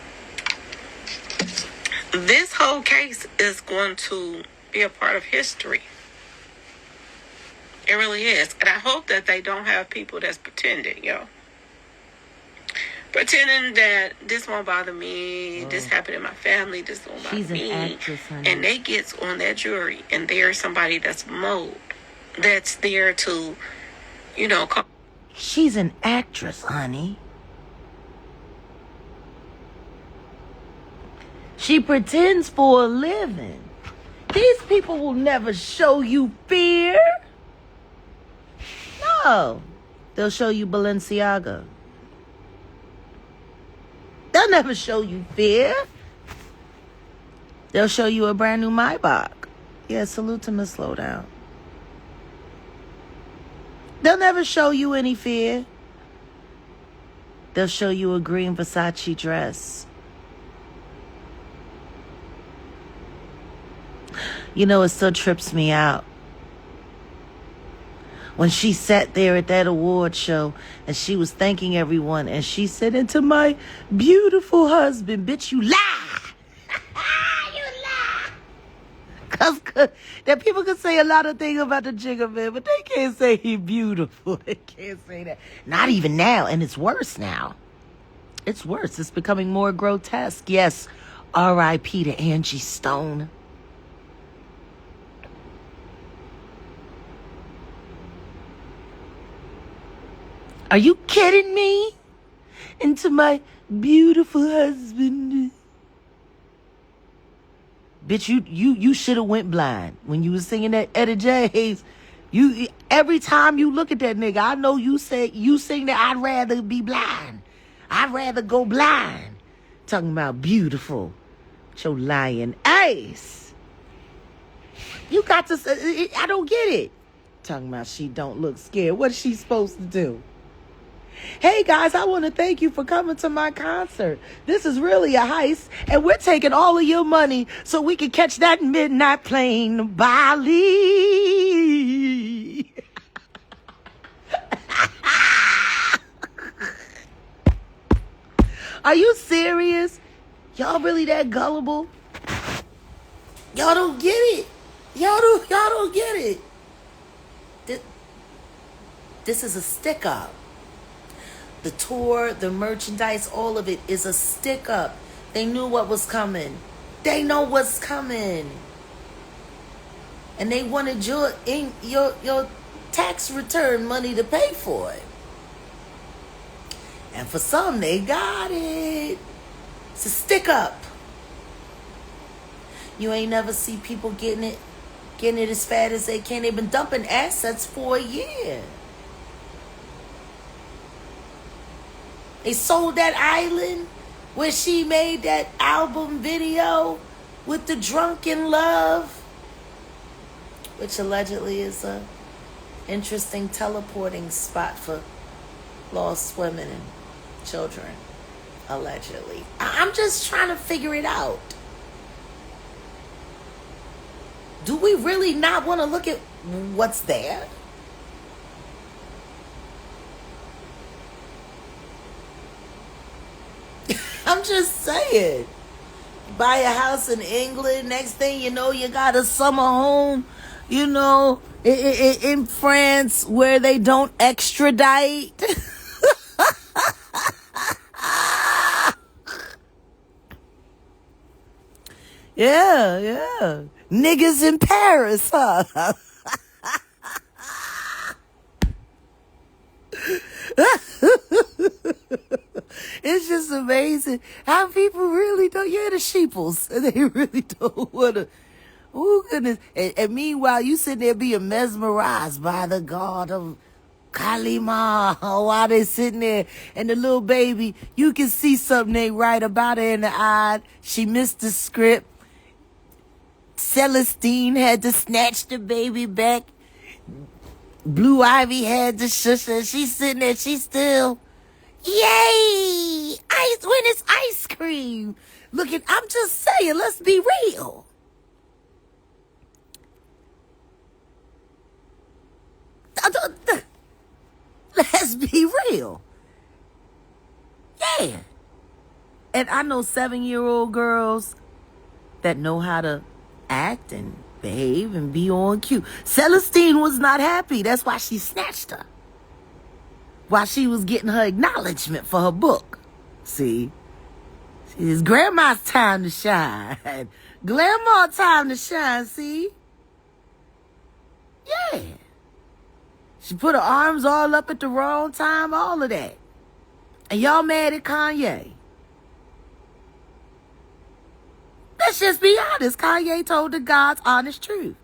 This whole case is going to be a part of history. It really is. And I hope that they don't have people that's pretending, pretending that this won't bother me, this happened in my family, this won't bother She's me. An actress, honey. And they get on that jury, and there's somebody that's mold, that's there to, call. She's an actress, honey. She pretends for a living. These people will never show you fear. No. They'll show you Balenciaga. They'll never show you fear. They'll show you a brand new Maybach. Yeah, salute to Miss Slowdown. They'll never show you any fear. They'll show you a green Versace dress. It still trips me out. When she sat there at that award show and she was thanking everyone and she said, "And to my beautiful husband," bitch, you lie. You lie. Cause that people can say a lot of things about the Jigga Man, but they can't say he beautiful. They can't say that. Not even now. And it's worse now. It's worse. It's becoming more grotesque. Yes. R.I.P. to Angie Stone. Are you kidding me? And to my beautiful husband. Bitch, you should have went blind when you was singing that Etta James. You every time you look at that nigga, I know you sing that I'd rather be blind. I'd rather go blind. Talking about beautiful. With your lying ass. You got to say, I don't get it. Talking about she don't look scared. What is she supposed to do? Hey guys, I want to thank you for coming to my concert. This is really a heist, and we're taking all of your money so we can catch that midnight plane to Bali. Are you serious? Y'all really that gullible? Y'all don't get it. Y'all don't get it. This is a stick up. The tour, the merchandise, all of it is a stick up. They knew what was coming. They know what's coming. And they wanted your tax return money to pay for it. And for some, they got it. It's a stick up. You ain't never see people getting it as fat as they can. They've been dumping assets for a year. They sold that island where she made that album video with the drunken love, which allegedly is a Interesting teleporting spot for lost women and children, allegedly. I'm just trying to figure it out. Do we really not want to look at what's there? I'm just saying. Buy a house in England, next thing you know, you got a summer home, in France where they don't extradite. Yeah. Niggas in Paris, huh? It's just amazing how people really don't. You're the sheeples, and they really don't want to. Oh, goodness. And meanwhile, you sitting there being mesmerized by the god of Kalima while they sitting there. And the little baby, you can see something ain't right about her in the eye. She missed the script. Celestine had to snatch the baby back. Blue Ivy had to shush her. She's sitting there. She's still, yay! When it's ice cream. I'm just saying, let's be real. Let's be real. Yeah. And I know 7-year-old girls that know how to act and behave and be on cue. Celestine was not happy. That's why she snatched her. While she was getting her acknowledgement for her book. See? It's grandma's time to shine. Grandma's time to shine, see? Yeah. She put her arms all up at the wrong time, all of that. And y'all mad at Kanye. Let's just be honest. Kanye told the God's honest truth.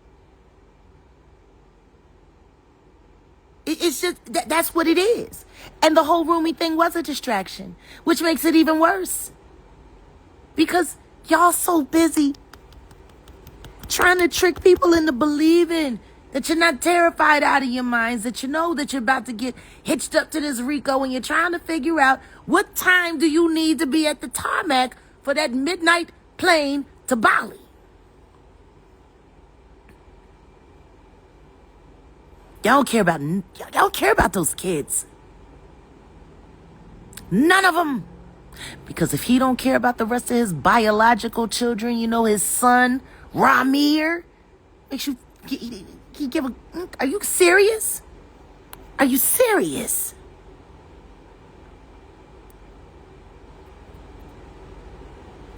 It's just, that's what it is. And the whole Rumi thing was a distraction, which makes it even worse. Because y'all so busy trying to trick people into believing that you're not terrified out of your minds, that you know that you're about to get hitched up to this Rico, and you're trying to figure out what time do you need to be at the tarmac for that midnight plane to Bali. Y'all don't care about those kids. None of them. Because if he don't care about the rest of his biological children, his son, Ramir, makes you give a... Are you serious? Are you serious?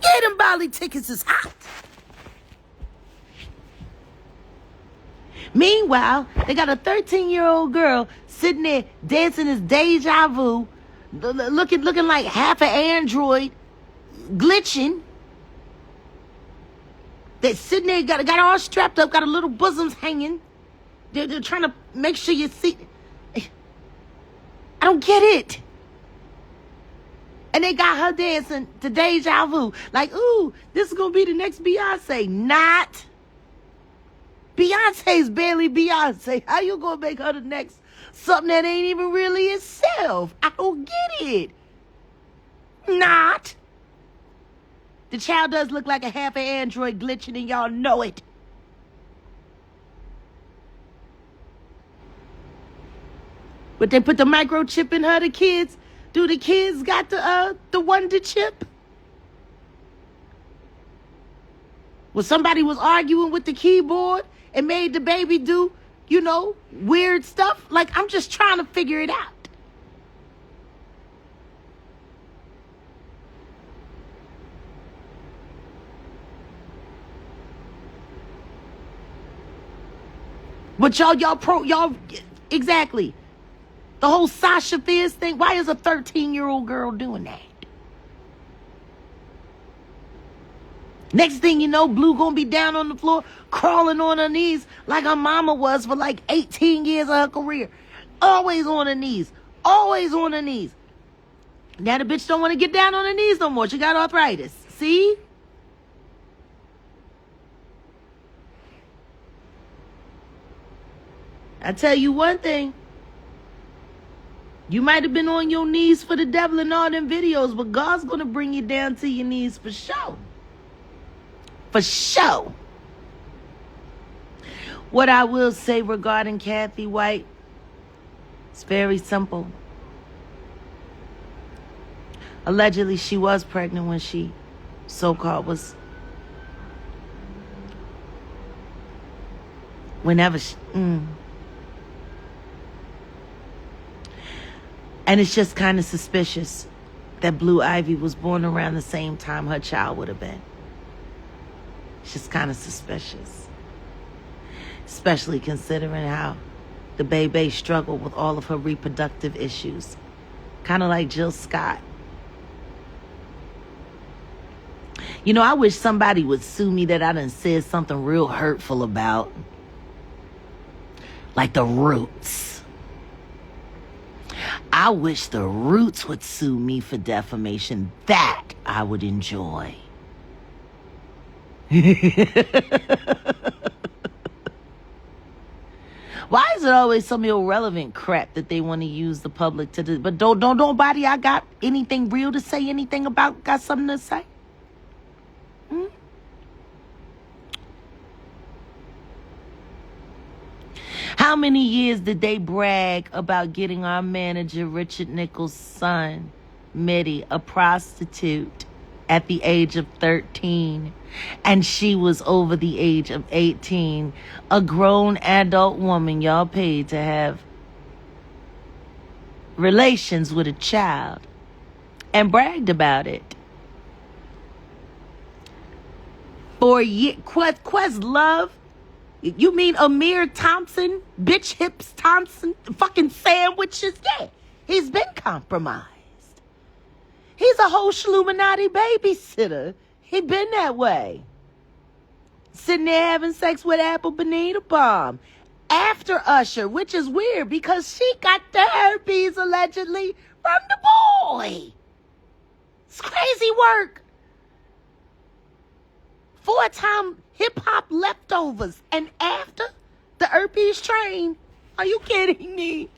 Yeah, them Bali tickets is hot. Meanwhile, they got a 13-year-old girl sitting there dancing this deja vu, looking like half an android, glitching. They're sitting there, got all strapped up, got a little bosoms hanging. They're trying to make sure you see. I don't get it. And they got her dancing to deja vu. Like, ooh, this is going to be the next Beyonce. Not. Beyonce's barely Beyonce. How you going to make her the next something that ain't even really itself? I don't get it. Not. The child does look like a half an android glitching, and y'all know it. But they put the microchip in her, the kids. Do the kids got the wonder chip? Well, somebody was arguing with the keyboard and made the baby do, weird stuff. Like, I'm just trying to figure it out. But y'all, exactly. The whole Sasha Fierce thing. Why is a 13-year-old girl doing that? Next thing you know, Blue gonna be down on the floor, crawling on her knees like her mama was for like 18 years of her career. Always on her knees. Always on her knees. Now the bitch don't want to get down on her knees no more. She got arthritis. See? I tell you one thing. You might have been on your knees for the devil in all them videos, but God's going to bring you down to your knees for sure. For sure. What I will say regarding Kathy White, it's very simple. Allegedly, she was pregnant when she so-called was... Whenever she... And it's just kind of suspicious that Blue Ivy was born around the same time her child would have been. It's just kind of suspicious. Especially considering how the baby struggled with all of her reproductive issues. Kind of like Jill Scott. You know, I wish somebody would sue me that I done said something real hurtful about. Like the Roots. I wish the Roots would sue me for defamation. That I would enjoy. Why is it always some irrelevant crap that they want to use the public to do? But don't nobody I got anything real to say, anything about, got something to say? How many years did they brag about getting our manager, Richard Nichols' son, Mitty, a prostitute at the age of 13? And she was over the age of 18. A grown adult woman y'all paid to have relations with a child. And bragged about it. For a year, Questlove. You mean Amir Thompson? Bitch Hips Thompson? Fucking sandwiches? Yeah, he's been compromised. He's a whole Shluminati babysitter. He been that way. Sitting there having sex with Apple Bonita Bomb. After Usher, which is weird because she got the herpes allegedly from the boy. It's crazy work. 4-time hip-hop leftovers. And after the herpes train. Are you kidding me?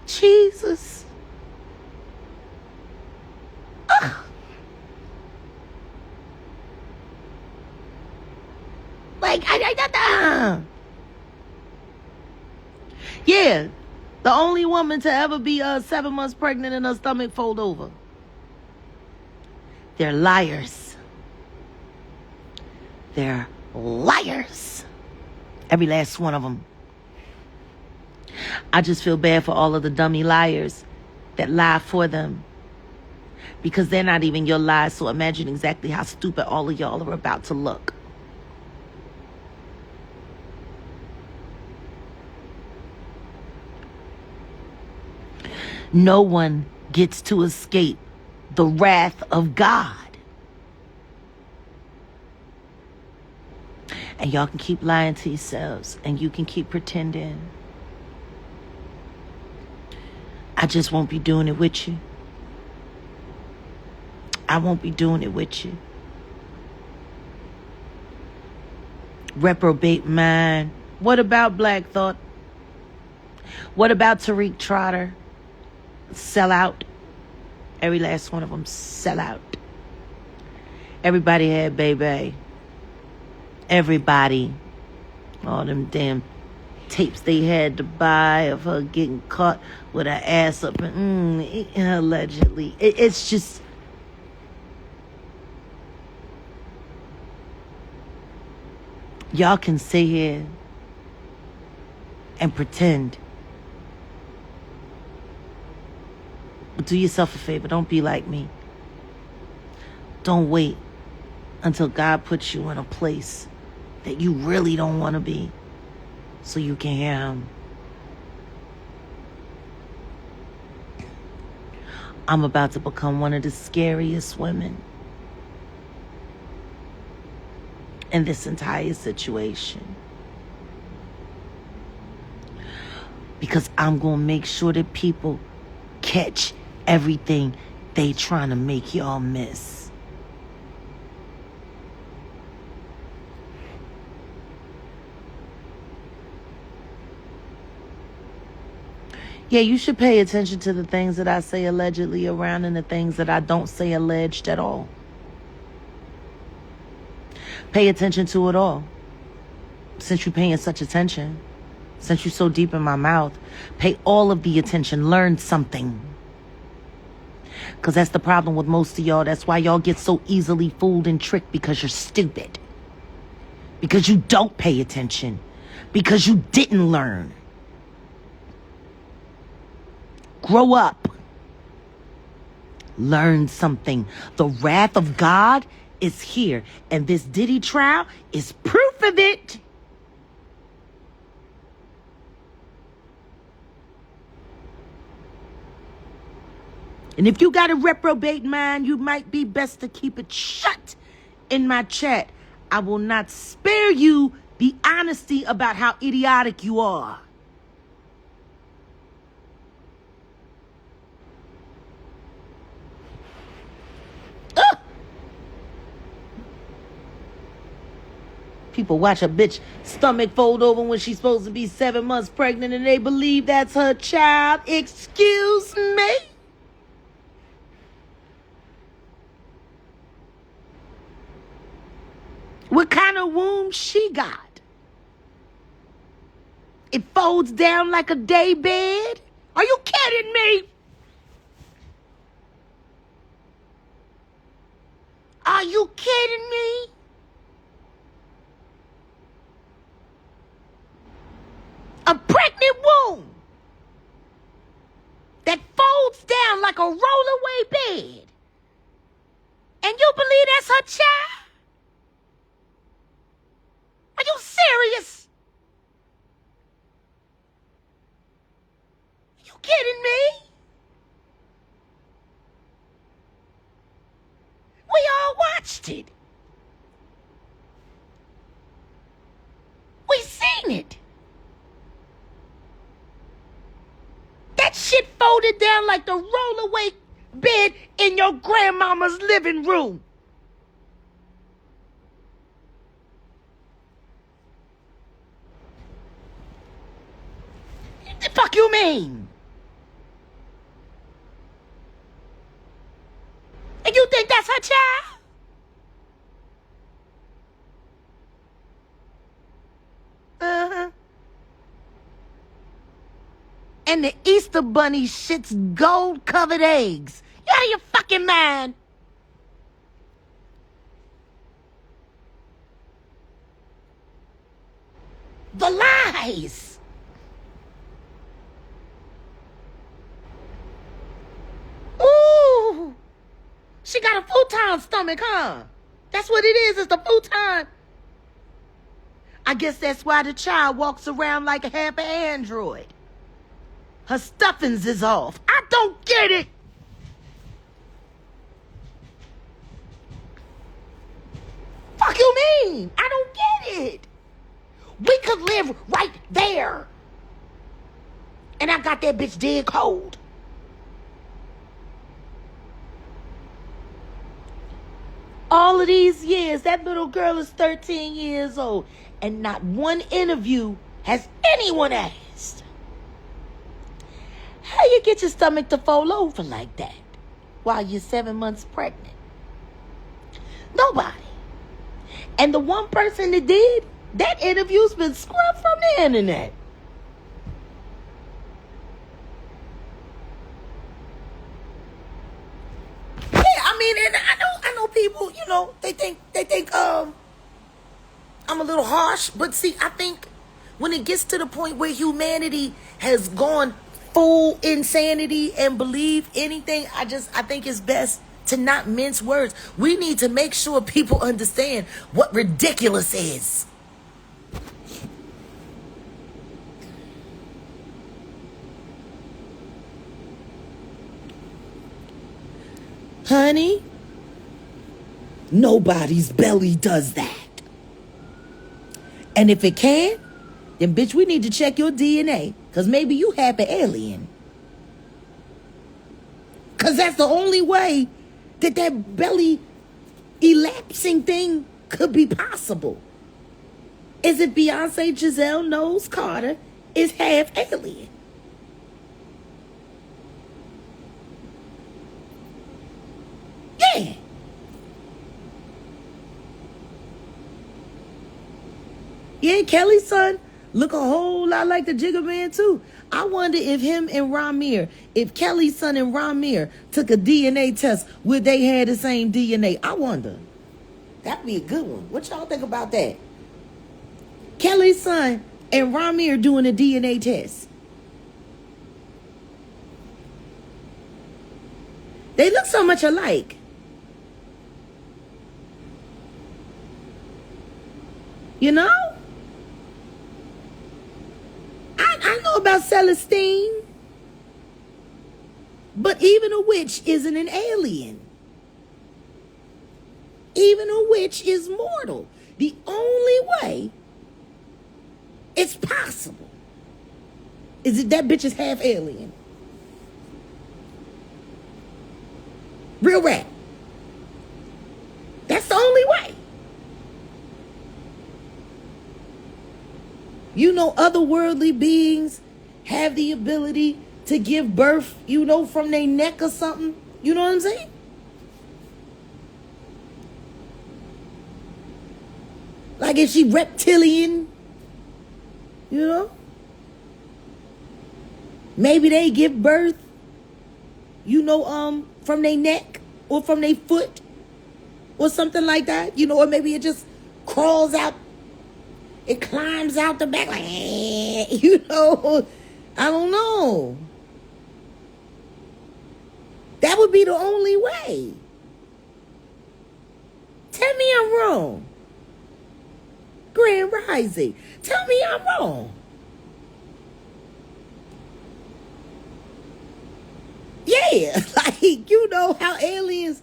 Jesus. Ugh. Yeah. The only woman to ever be 7 months pregnant and her stomach fold over. They're liars. They're liars. Every last one of them. I just feel bad for all of the dummy liars that lie for them. Because they're not even your lies, so imagine exactly how stupid all of y'all are about to look. No one gets to escape the wrath of God. And y'all can keep lying to yourselves, and you can keep pretending. I just won't be doing it with you. I won't be doing it with you. Reprobate mind. What about Black Thought? What about Tariq Trotter? Sell out. Every last one of them sell out. Everybody had baby. Everybody. All them damn tapes they had to buy of her getting caught with her ass up and allegedly. It's just... Y'all can sit here and pretend. But do yourself a favor. Don't be like me. Don't wait until God puts you in a place that you really don't want to be so you can hear Him. I'm about to become one of the scariest women in this entire situation. Because I'm going to make sure that people catch everything they trying to make y'all miss. Yeah, you should pay attention to the things that I say allegedly around and the things that I don't say alleged at all. Pay attention to it all. Since you're paying such attention, since you're so deep in my mouth, pay all of the attention. Learn something. Because that's the problem with most of y'all. That's why y'all get so easily fooled and tricked, because you're stupid. Because you don't pay attention. Because you didn't learn. Grow up. Learn something. The wrath of God is here. And this Diddy trial is proof of it. And if you got a reprobate mind, you might be best to keep it shut in my chat. I will not spare you the honesty about how idiotic you are. People watch a bitch stomach fold over when she's supposed to be 7 months pregnant and they believe that's her child. Excuse me? What kind of womb she got? It folds down like a day bed? Are you kidding me? Are you kidding me? A pregnant womb that folds down like a rollaway bed. And you believe that's her child? Are you serious? Are you kidding me? We all watched it. We seen it. That shit folded down like the rollaway bed in your grandmama's living room. The fuck you mean? And you think that's her child? Uh-huh. And the Easter Bunny shits gold-covered eggs. You out of your fucking mind? The lies. Ooh. She got a futon stomach, huh? That's what it is. It's the futon. I guess that's why the child walks around like a half an android. Her stuffings is off. I don't get it. Fuck you mean? I don't get it. We could live right there. And I got that bitch dead cold. All of these years, that little girl is 13 years old. And not one interview has anyone asked, how you get your stomach to fold over like that while you're 7 months pregnant? Nobody. And the one person that did, that interview's been scrubbed from the internet. Yeah, I mean, and I know people, you know, they think I'm a little harsh, but see, I think when it gets to the point where humanity has gone full insanity and believe anything, I think it's best to not mince words. We need to make sure people understand what ridiculous is. Honey, nobody's belly does that. And if it can, then bitch, we need to check your DNA. Because maybe you half an alien. Because that's the only way that belly elapsing thing could be possible. Is it Beyonce, Giselle, Knowles, Carter is half alien? Yeah, Kelly's son look a whole lot like the Jigga Man too. I wonder if him and Ramir, if Kelly's son and Ramir took a DNA test, would they have the same DNA? I wonder. That'd be a good one. What y'all think about that? Kelly's son and Ramir doing a DNA test. They look so much alike. You know? I know about Celestine. But even a witch isn't an alien. Even a witch is mortal. The only way it's possible is that bitch is half alien. Real rap. That's the only way. You know, otherworldly beings have the ability to give birth, you know, from their neck or something. You know what I'm saying? Like if she reptilian, you know? Maybe they give birth, you know, from their neck or from their foot or something like that. You know, or maybe it just crawls out. It climbs out the back like, you know. I don't know. That would be the only way. Tell me I'm wrong. Grand Rising. Tell me I'm wrong. Yeah, like, you know how aliens...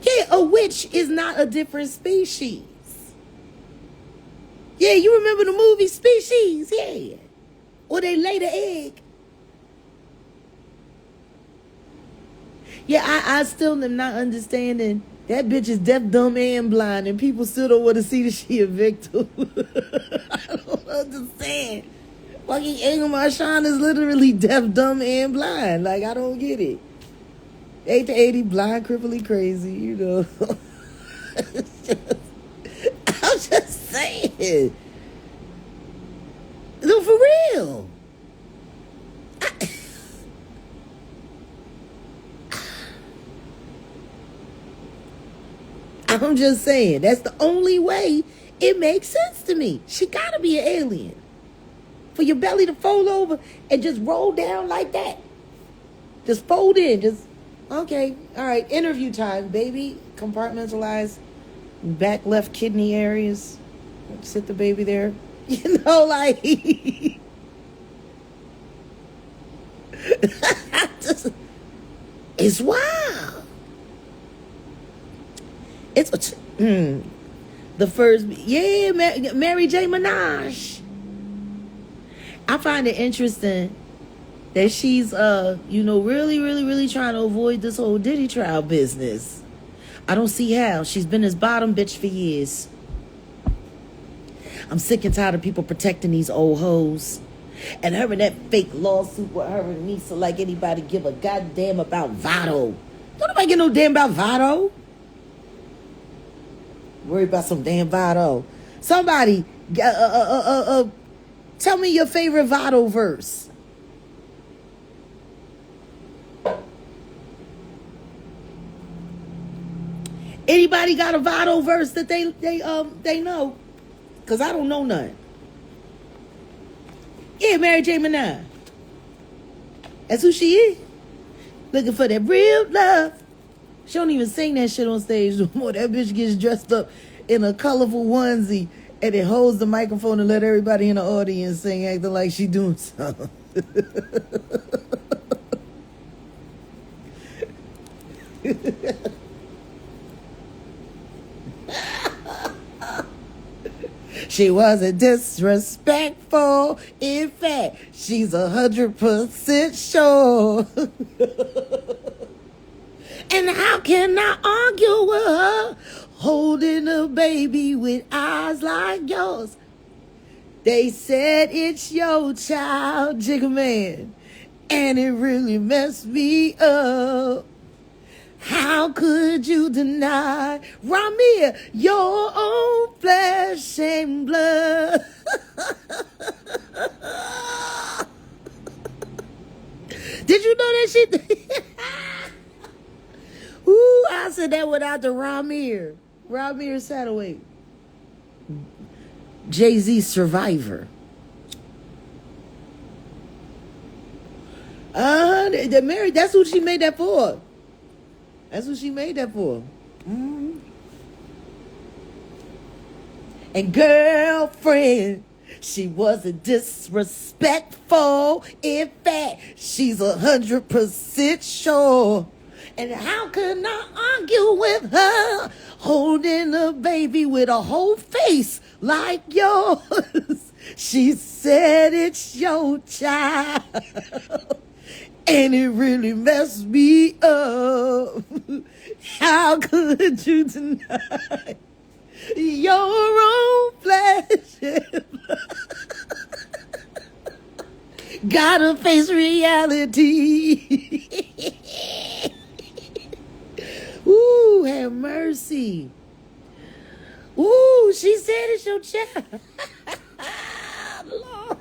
Yeah, a witch is not a different species. Yeah, you remember the movie Species? Yeah. Or they lay the egg. Yeah, I still am not understanding. That bitch is deaf, dumb, and blind, and people still don't want to see that she a victim. I don't understand. Fucking Angel Marshawn is literally deaf, dumb, and blind. Like, I don't get it. 8 to 80, blind, cripply, crazy, you know. I'm just saying. No, for real. I'm just saying. That's the only way it makes sense to me. She gotta be an alien. For your belly to fold over and just roll down like that. Just fold in. Just, okay. All right. Interview time, baby. Compartmentalize back left kidney areas. Sit the baby there. You know, like... It's wild. It's the first, yeah, Mary J. Minaj. I find it interesting that she's, you know, really trying to avoid this whole Diddy trial business. I don't see how. She's been his bottom bitch for years. I'm sick and tired of people protecting these old hoes. And her and that fake lawsuit with her and Nisa, like anybody give a goddamn about Votto. Don't nobody give no damn about Votto. Worry about some damn Votto. Somebody, tell me your favorite Votto verse. Anybody got a Votto verse that they know? Cause I don't know none. Yeah, Mary J. Minaj. That's who she is. Looking for that real love. She don't even sing that shit on stage no more. That bitch gets dressed up in a colorful onesie and it holds the microphone and let everybody in the audience sing, acting like she doing something. She wasn't disrespectful. In fact, she's 100% sure. And how can I argue with her holding a baby with eyes like yours? They said it's your child, Jigga Man, and it really messed me up. How could you deny, Ramir, your own flesh and blood? Did you know that shit? Ooh, I said that without the Ramir Satterwhite. Jay-Z Survivor. The Mary, that's what she made that for. That's what she made that for. Mm-hmm. And girlfriend, she wasn't disrespectful. In fact, she's 100% sure. And how can I argue with her holding a baby with a whole face like yours? She said it's your child. And it really messed me up. How could you deny your own flesh? Gotta face reality. Ooh, have mercy. Ooh, she said it's your child. Lord.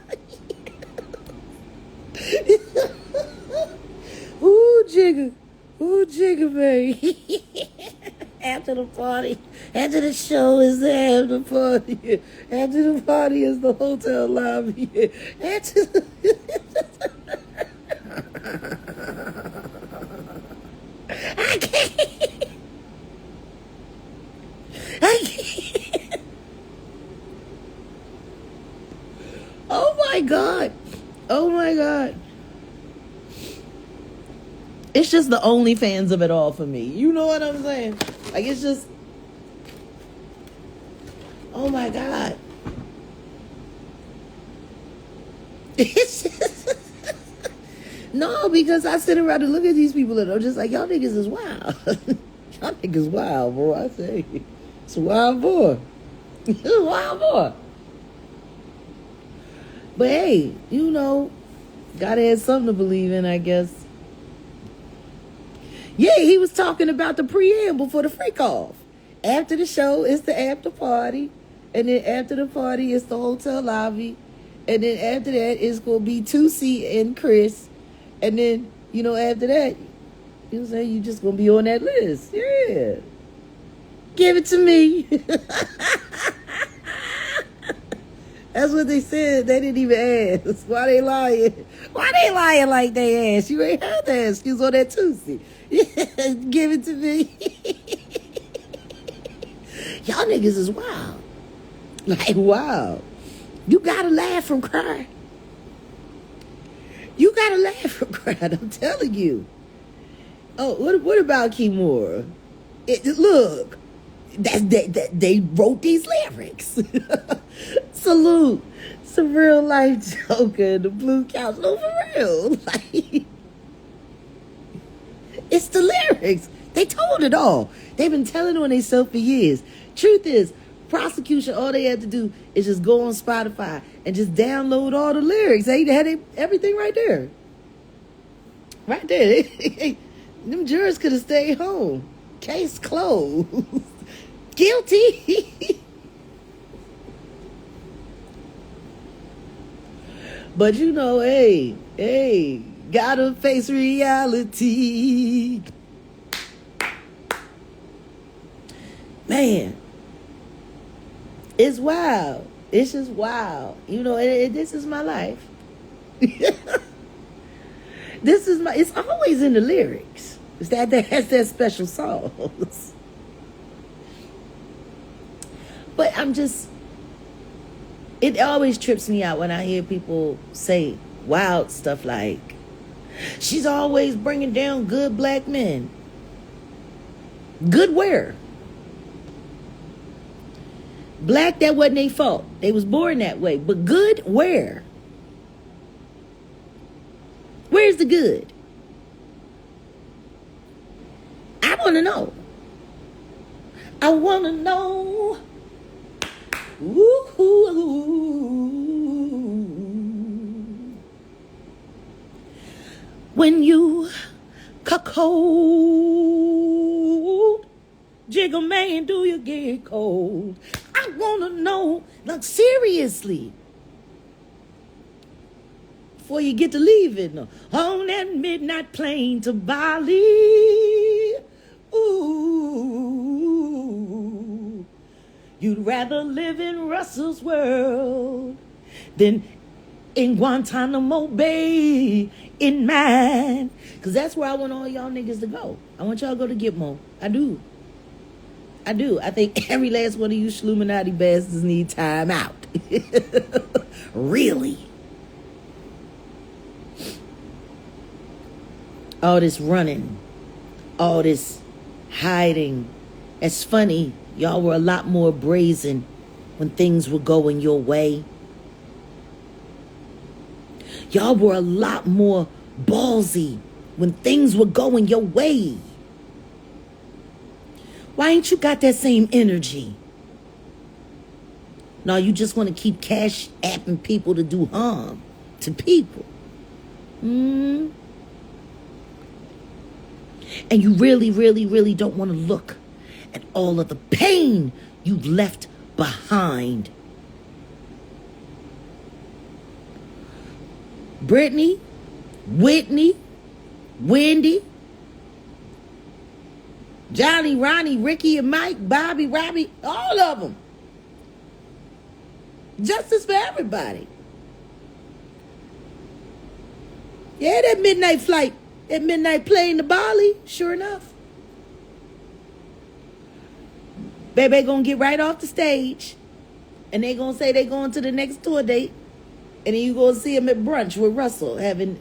Ooh, jigger, baby. After the party, after the show is the after party. After the party is the hotel lobby. After I can't. Oh my God. It's just the OnlyFans of it all for me. You know what I'm saying? Like, it's just, oh my God. It's just, no, because I sit around and look at these people and I'm just like, y'all niggas is wild. Y'all niggas wild, bro. I say, it's a wild boy. It's a wild boy. But hey, you know, gotta have something to believe in, I guess. Yeah, he was talking about the preamble for the freak off. After the show, it's the after party. And then after the party, it's the hotel lobby. And then after that, it's going to be 2C and Chris. And then, you know, after that, you know what I'm saying? You just going to be on that list. Yeah. Give it to me. That's what they said. They didn't even ask. Why they lying? Why they lying like they asked? You ain't had to ask. You was on that 2C. Yeah, give it to me. Y'all niggas is wild. Like, wow. You gotta laugh from crying. You gotta laugh from crying, I'm telling you. Oh, what about Kimura? Look, they wrote these lyrics. Salute. It's a real life joker, the blue couch. No, for real. Like, it's the lyrics. They told it all. They've been telling on themselves for years. Truth is, prosecution, all they had to do is just go on Spotify and just download all the lyrics. They had everything right there. Right there. Them jurors could have stayed home. Case closed. Guilty. But you know, hey, gotta face reality. Man, it's wild. It's just wild. You know, this is my life. It's always in the lyrics. It's that's that special sauce. But it always trips me out when I hear people say wild stuff like, she's always bringing down good black men. Good where? Black, that wasn't their fault. They was born that way. But good where? Where's the good? I want to know. I want to know. Ooh. When you cuckold Jiggle man, do you get cold? I wanna know, like seriously. Before you get to leaving on that midnight plane to Bali. Ooh, you'd rather live in Russell's world than in Guantanamo Bay in mine. Because that's where I want all y'all niggas to go. I want y'all to go to Gitmo. I do. I think every last one of you Shluminati bastards need time out. Really. All this running, all this hiding. It's funny, y'all were a lot more brazen when things were going your way. Y'all were a lot more ballsy when things were going your way. Why ain't you got that same energy? No, you just want to keep cash apping people to do harm to people. And you really, really, really don't want to look at all of the pain you've left behind. Brittany, Whitney, Wendy, Johnny, Ronnie, Ricky, and Mike, Bobby, Robbie, all of them. Justice for everybody. Yeah, that midnight flight. At midnight plane to Bali, sure enough. Baby gonna get right off the stage. And they gonna say they going to the next tour date. And then you gonna see them at brunch with Russell having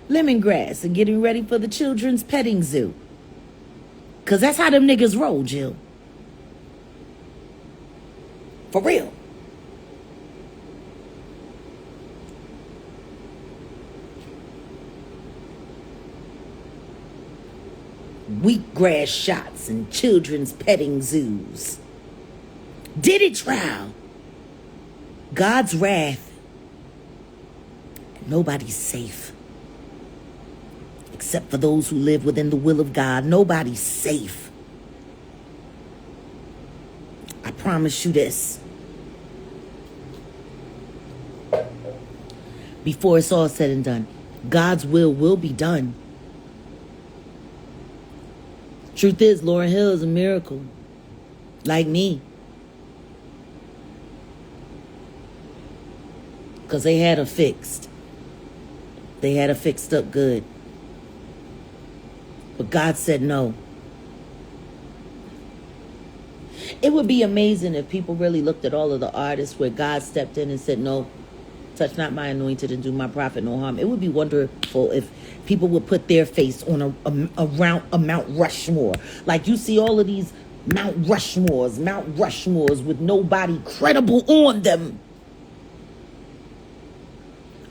lemongrass and getting ready for the children's petting zoo. Cause that's how them niggas roll, Jill. For real. Wheatgrass shots and children's petting zoos. Diddy trial. God's wrath. Nobody's safe. Except for those who live within the will of God. Nobody's safe. I promise you this. Before it's all said and done, God's will be done. Truth is, Lauryn Hill is a miracle. Like me. Because they had her fixed. They had her fixed up good. But God said no. It would be amazing if people really looked at all of the artists where God stepped in and said, no, touch not my anointed and do my prophet no harm. It would be wonderful if people would put their face on around a Mount Rushmore. Like you see all of these Mount Rushmores with nobody credible on them.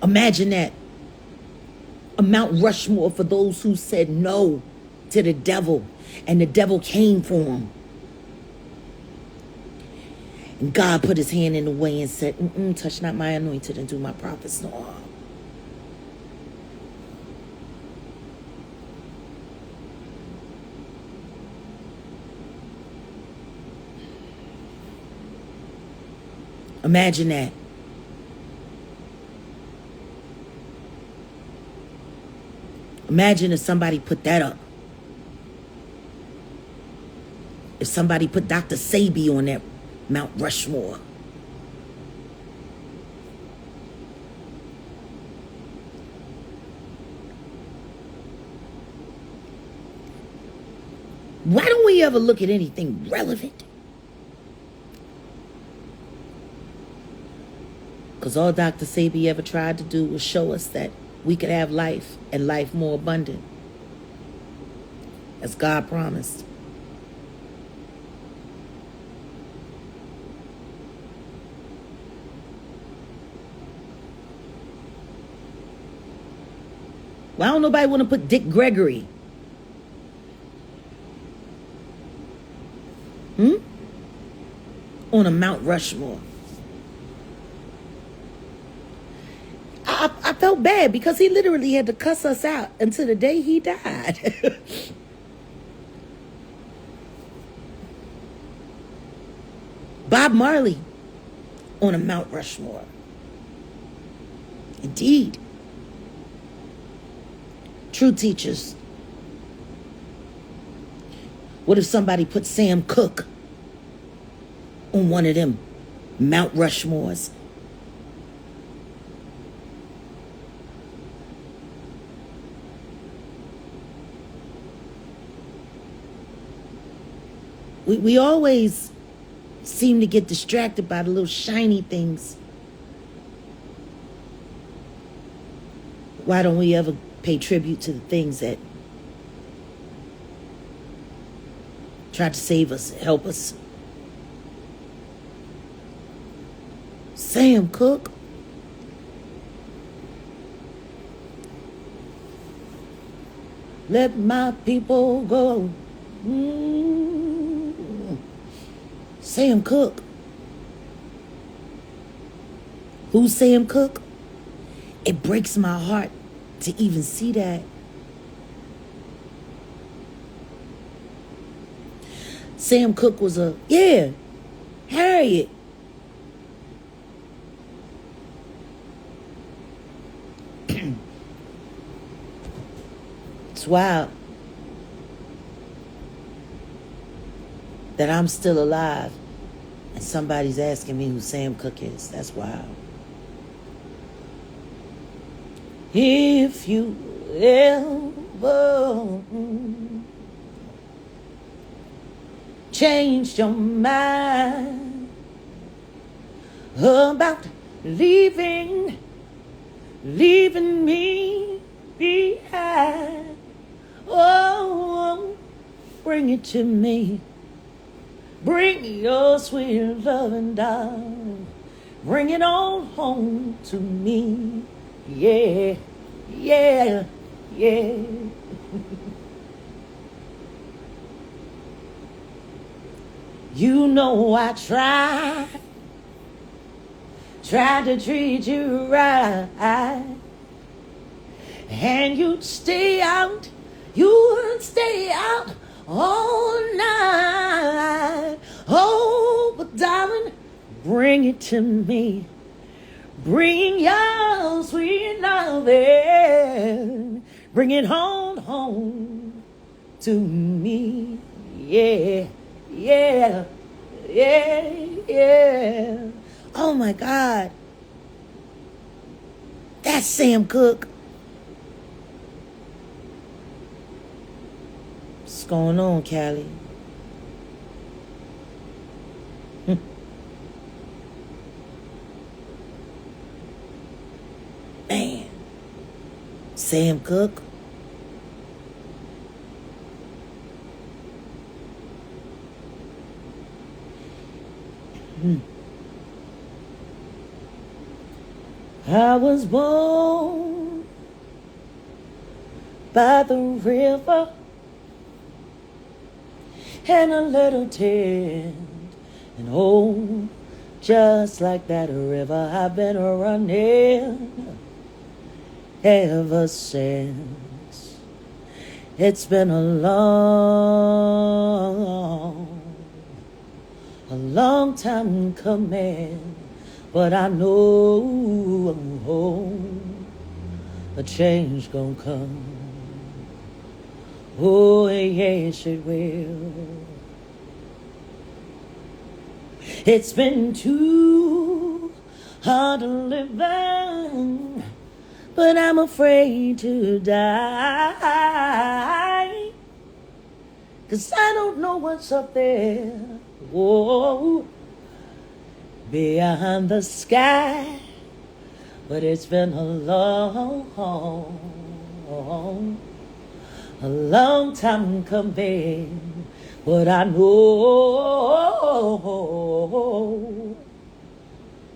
Imagine that. A Mount Rushmore for those who said no to the devil, and the devil came for them. And God put his hand in the way and said, touch not my anointed and do my prophets no harm. Imagine that. Imagine if somebody put that up. If somebody put Dr. Sabi on that Mount Rushmore. Why don't we ever look at anything relevant? Because all Dr. Sabi ever tried to do was show us that we could have life and life more abundant. As God promised. Why don't nobody want to put Dick Gregory? On a Mount Rushmore. I felt bad because he literally had to cuss us out until the day he died. Bob Marley on a Mount Rushmore. Indeed. True teachers. What if somebody put Sam Cooke on one of them Mount Rushmores? We always seem to get distracted by the little shiny things. Why don't we ever pay tribute to the things that try to save us, help us? Sam Cooke. Let my people go. Sam Cooke. Who's Sam Cooke? It breaks my heart to even see that. Sam Cooke was Harriet. It's wild that I'm still alive and somebody's asking me who Sam Cooke is. That's wild. If you ever changed your mind about leaving me behind, oh, bring it to me. Bring your sweet loving down. Bring it on home to me. Yeah, yeah, yeah. You know I tried to treat you right, and you'd stay out all night. Oh, but darling, bring it to me. Bring your sweet loving. Bring it home to me. Yeah, yeah, yeah, yeah. Oh my God. That's Sam Cooke. What's going on, Callie? Man. Sam Cooke. I was born by the river and a little tent, and oh, just like that river I've been running ever since. It's been a long time coming, but I know a change gonna come. Oh, yes, it will. It's been too hard to live, but I'm afraid to die, 'cause I don't know what's up there. Whoa, beyond the sky, but it's been a long time coming, but I know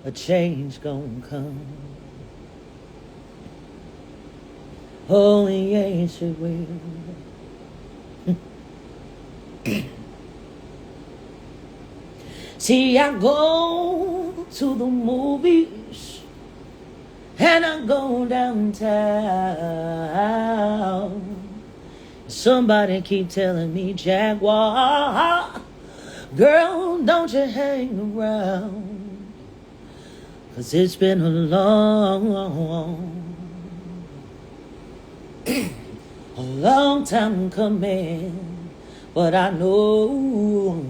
a change gonna come. Oh, yes, it will. See, I go to the movies and I go downtown. Somebody keep telling me, Jaguar, Girl, don't you hang around, 'cause it's been a long time coming. But I know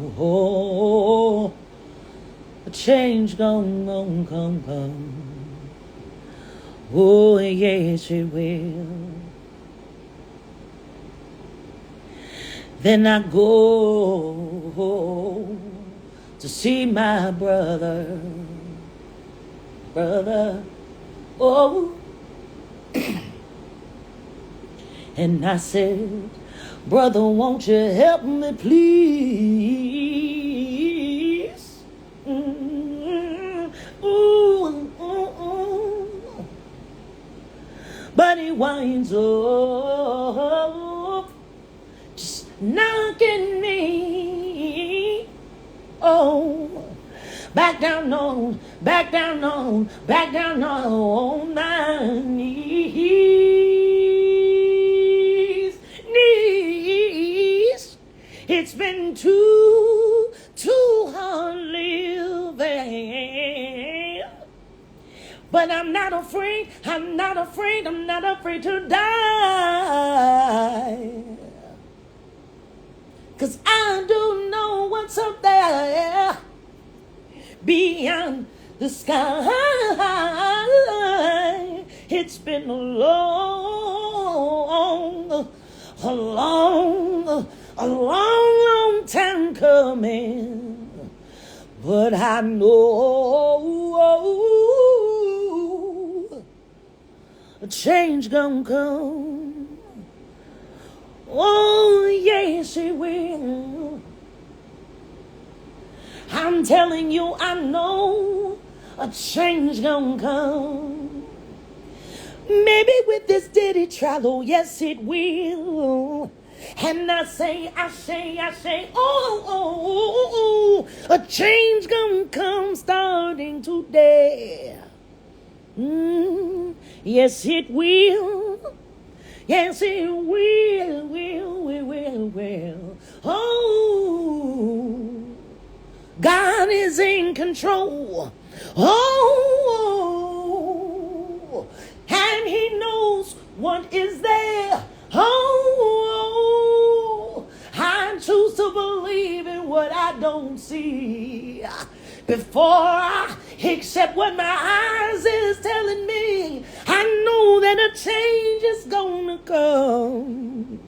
a change gon' come. Oh, yes, it will. Then I go to see my brother. Oh. And I said, brother, won't you help me, please? Ooh. But he winds up just knocking me, oh, back down on my knees. It's been too hard living. But I'm not afraid to die. 'Cause I do know what's up there beyond the sky. It's been a long time coming. But I know a change gonna come. Oh, yes, it will. I'm telling you, I know a change gonna come. Maybe with this ditty travel, yes, it will. And I say, oh, a change gonna come starting today. Yes, it will. Yes, it will. Oh, God is in control. Oh, and He knows what is there. Oh, I choose to believe in what I don't see before I accept what my eyes is telling me. I know that a change is gonna come.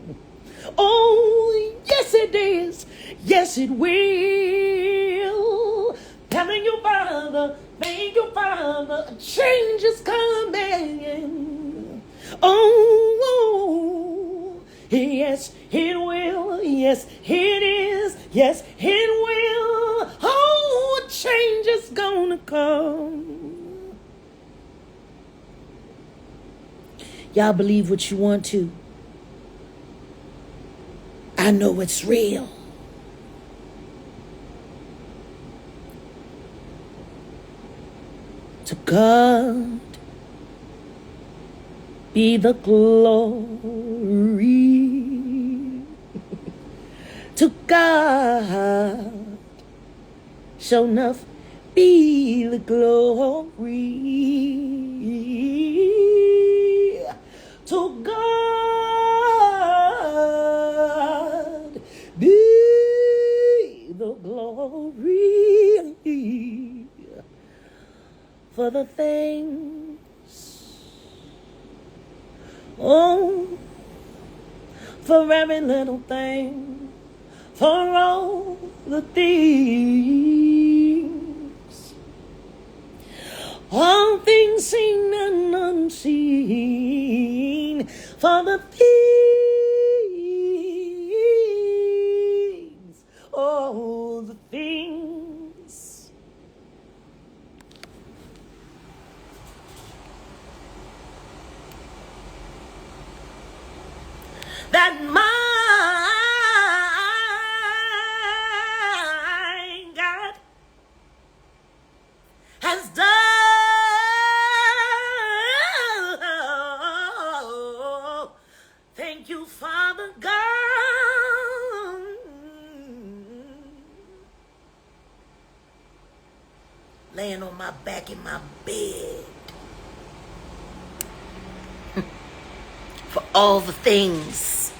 Oh, yes it is. Yes it will. Telling you, Father, thank you, Father, a change is coming. Oh, yes it will. Yes it is. Yes it will. Oh, a change is gonna come. Y'all believe what you want to. I know it's real. To God be the glory. To God shall enough be the glory. To God be the glory for the things, oh, for every little thing, for all the things, all things seen and unseen, for the things, oh, the things that my God has done. Thank you laying on my back in my bed. For all the things.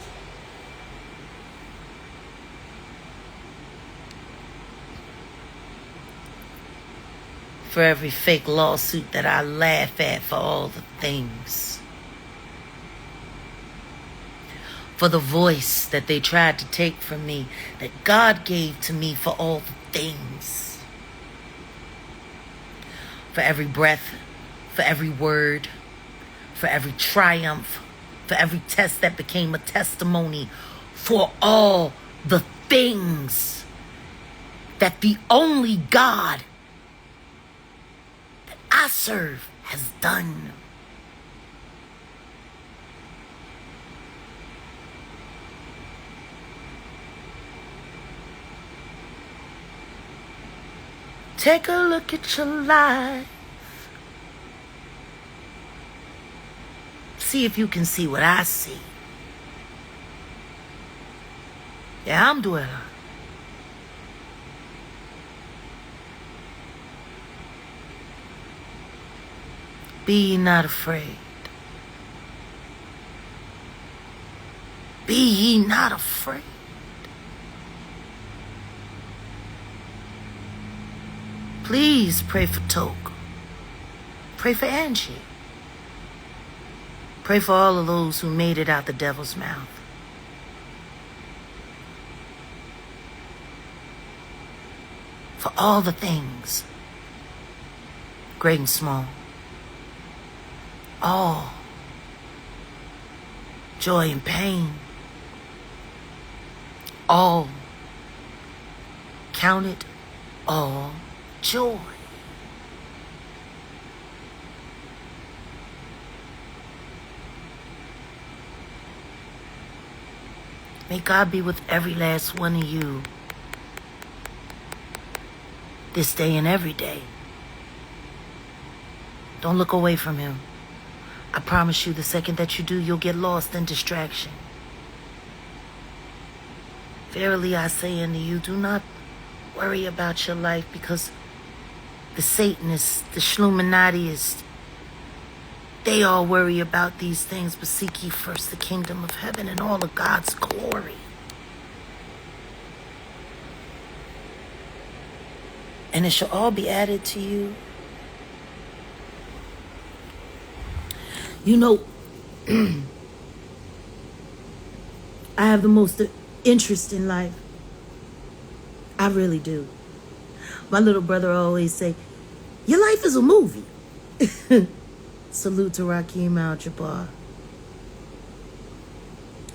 For every fake lawsuit that I laugh at, for all the things. For the voice that they tried to take from me, that God gave to me, for all the things. For every breath, for every word, for every triumph, for every test that became a testimony, for all the things that the only God that I serve has done. Take a look at your life. See if you can see what I see. Yeah, I'm doing it. Be ye not afraid. Be ye not afraid. Please pray for Toke. Pray for Angie. Pray for all of those who made it out the devil's mouth. For all the things, great and small. All joy and pain. All count it all joy. May God be with every last one of you this day and every day. Don't look away from him. I promise you, the second that you do, you'll get lost in distraction. Verily I say unto you, do not worry about your life, because the Satanists, the Shluminatiists, they all worry about these things, but seek ye first the kingdom of heaven and all of God's glory. And it shall all be added to you. You know, I have the most interest in life. I really do. My little brother always say, your life is a movie. Salute to Rakeem Al-Jabbar.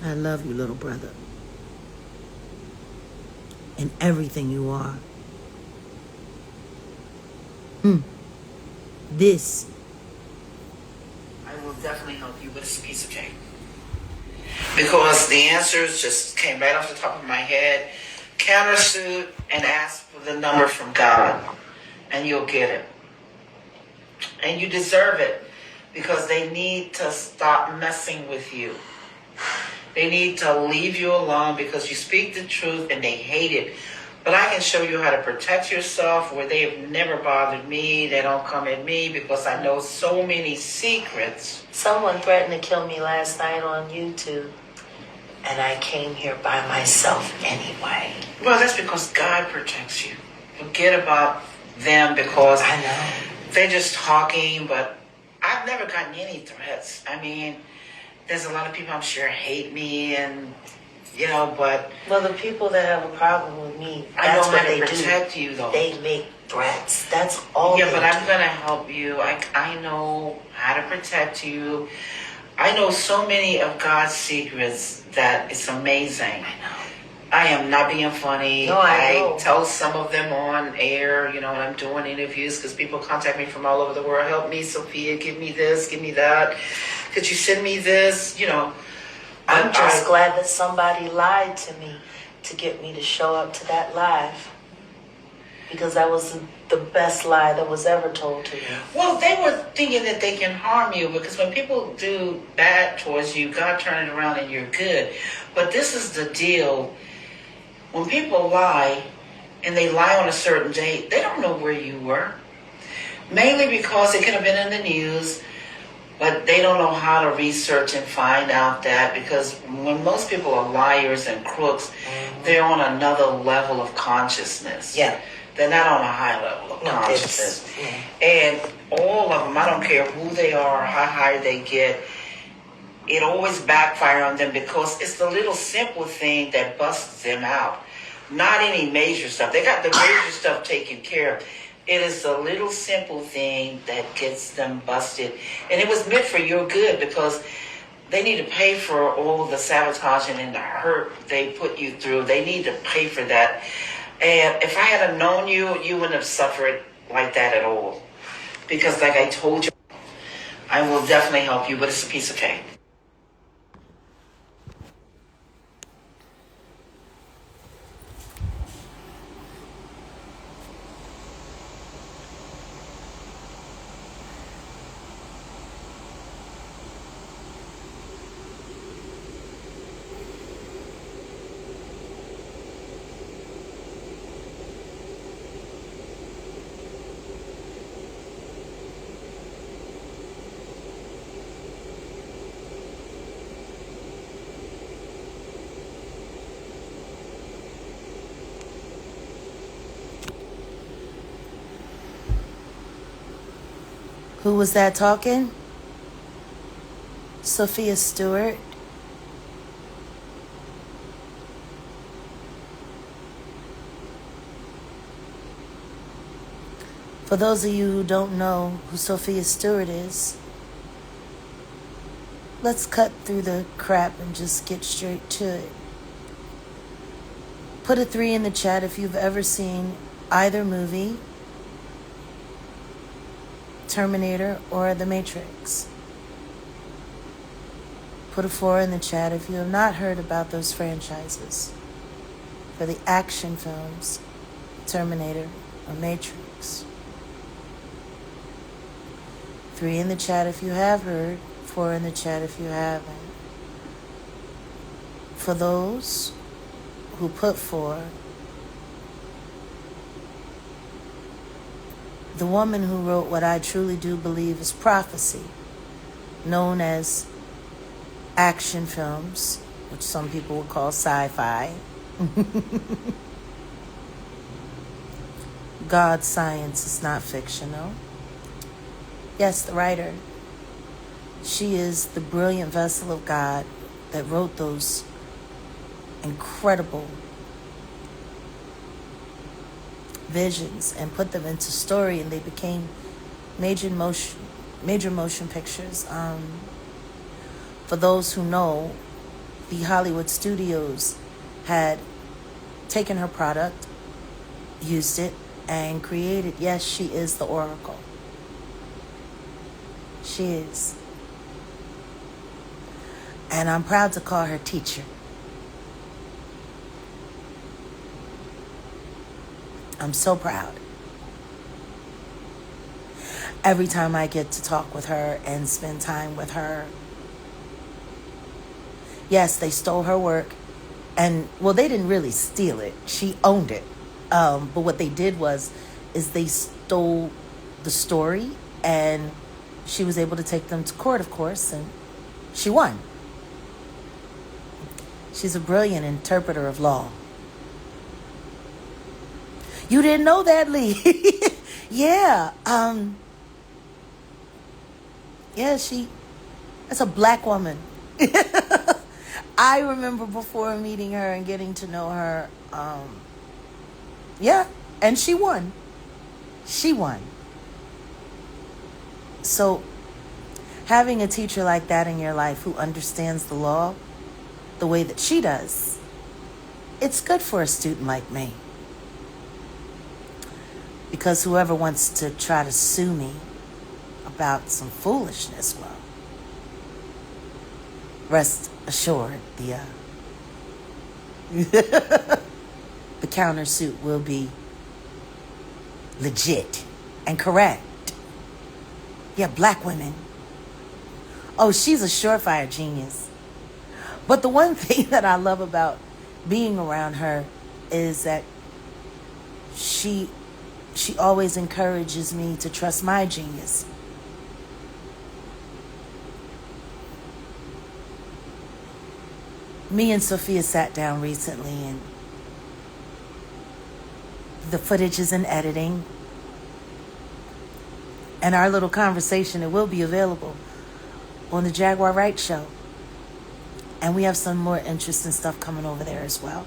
I love you, little brother. And everything you are. This. I will definitely help you with this piece of cake. Because the answers just came right off the top of my head. Countersuit and ask for the number from God. And you'll get it. And you deserve it. Because they need to stop messing with you. They need to leave you alone because you speak the truth and they hate it. But I can show you how to protect yourself where they have never bothered me. They don't come at me because I know so many secrets. Someone threatened to kill me last night on YouTube. And I came here by myself anyway. Well, that's because God protects you. Forget about them because I know they're just talking, but I've never gotten any threats. I mean, there's a lot of people I'm sure hate me and, you know, but... Well, the people that have a problem with me, I know that's how what to they protect do. you, though. They make threats. That's all Yeah, they but do. I'm going to help you. I know how to protect you. I know so many of God's secrets that it's amazing. I know. I am not being funny. No, I know. tell some of them on air, you know, when I'm doing interviews, because people contact me from all over the world. Help me, Sophia. Give me this. Give me that. Could you send me this? You know. I'm just glad that somebody lied to me to get me to show up to that live. Because that was the best lie that was ever told to me. Well, they were thinking that they can harm you because when people do bad towards you, God turns it around and you're good. But this is the deal. When people lie and they lie on a certain date, they don't know where you were. Mainly because it could have been in the news, but they don't know how to research and find out that, because when most people are liars and crooks, they're on another level of consciousness. Yeah. They're not on a high level of consciousness. And all of them, I don't care who they are, how high they get, it always backfires on them because it's the little simple thing that busts them out. Not any major stuff. They got the major stuff taken care of. It is the little simple thing that gets them busted. And it was meant for your good because they need to pay for all the sabotaging and the hurt they put you through. They need to pay for that. And if I had known you, you wouldn't have suffered like that at all. Because like I told you, I will definitely help you, but it's a piece of cake. Who was that talking? Sophia Stewart. For those of you who don't know who Sophia Stewart is, let's cut through the crap and just get straight to it. Put a 3 in the chat if you've ever seen either movie, Terminator or The Matrix. Put a 4 in the chat if you have not heard about those franchises for the action films, Terminator or Matrix. 3 in the chat if you have heard, 4 in the chat if you haven't. For those who put 4, the woman who wrote what I truly do believe is prophecy, known as action films, which some people would call sci-fi. God science is not fictional. Yes, the writer. She is the brilliant vessel of God that wrote those incredible visions and put them into story, and they became major motion pictures. For those who know, the Hollywood studios had taken her product, used it, and created. Yes, she is the Oracle. She is. And I'm proud to call her teacher. I'm so proud. Every time I get to talk with her and spend time with her. Yes, they stole her work. And, well, they didn't really steal it. She owned it. But what they did is they stole the story, and she was able to take them to court, of course, and she won. She's a brilliant interpreter of law. You didn't know that, Lee? Yeah. Yeah, that's a black woman. I remember before meeting her and getting to know her. Yeah, and she won. She won. So, having a teacher like that in your life who understands the law the way that she does, it's good for a student like me. Because whoever wants to try to sue me about some foolishness, well, rest assured, the countersuit will be legit and correct. Yeah, black women. Oh, she's a surefire genius. But the one thing that I love about being around her is that she She always encourages me to trust my genius. Me and Sophia sat down recently, and the footage is in editing. And our little conversation, it will be available on the Jaguar Wright show. And we have some more interesting stuff coming over there as well.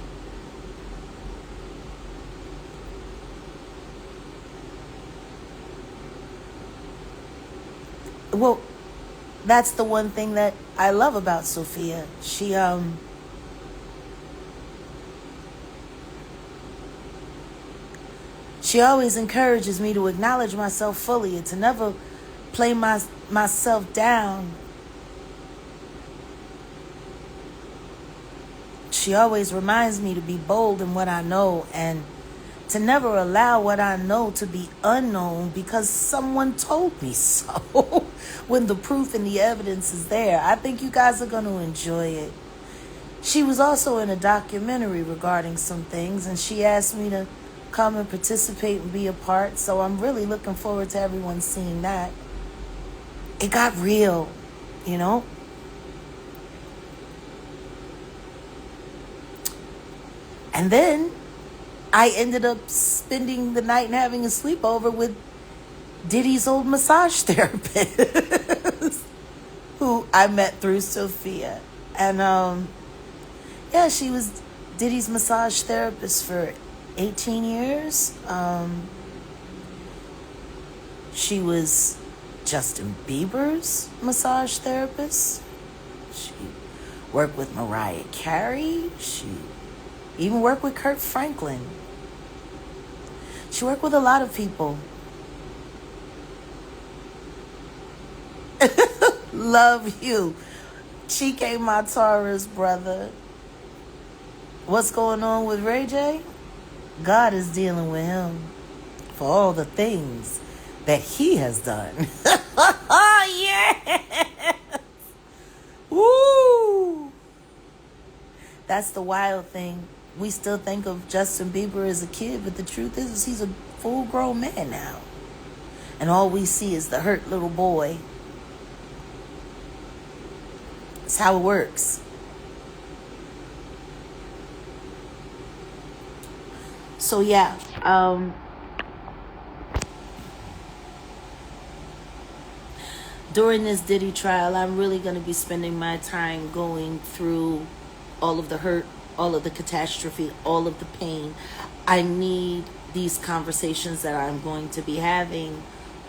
Well, that's the one thing that I love about Sophia. She always encourages me to acknowledge myself fully and to never play myself down. She always reminds me to be bold in what I know and to never allow what I know to be unknown because someone told me so. When the proof and the evidence is there, I think you guys are going to enjoy it. She was also in a documentary regarding some things, and she asked me to come and participate and be a part. So I'm really looking forward to everyone seeing that. It got real, you know? And then I ended up spending the night and having a sleepover with Diddy's old massage therapist, who I met through Sophia. And yeah, she was Diddy's massage therapist for 18 years. She was Justin Bieber's massage therapist. She worked with Mariah Carey. She even worked with Kurt Franklin. She worked with a lot of people. Love you. Chike Matara's brother. What's going on with Ray J? God is dealing with him for all the things that he has done. Yeah. Woo. That's the wild thing. We still think of Justin Bieber as a kid, but the truth is he's a full-grown man now. And all we see is the hurt little boy. It's how it works. So yeah, during this Diddy trial, I'm really going to be spending my time going through all of the hurt, all of the catastrophe, all of the pain. I need these conversations that I'm going to be having.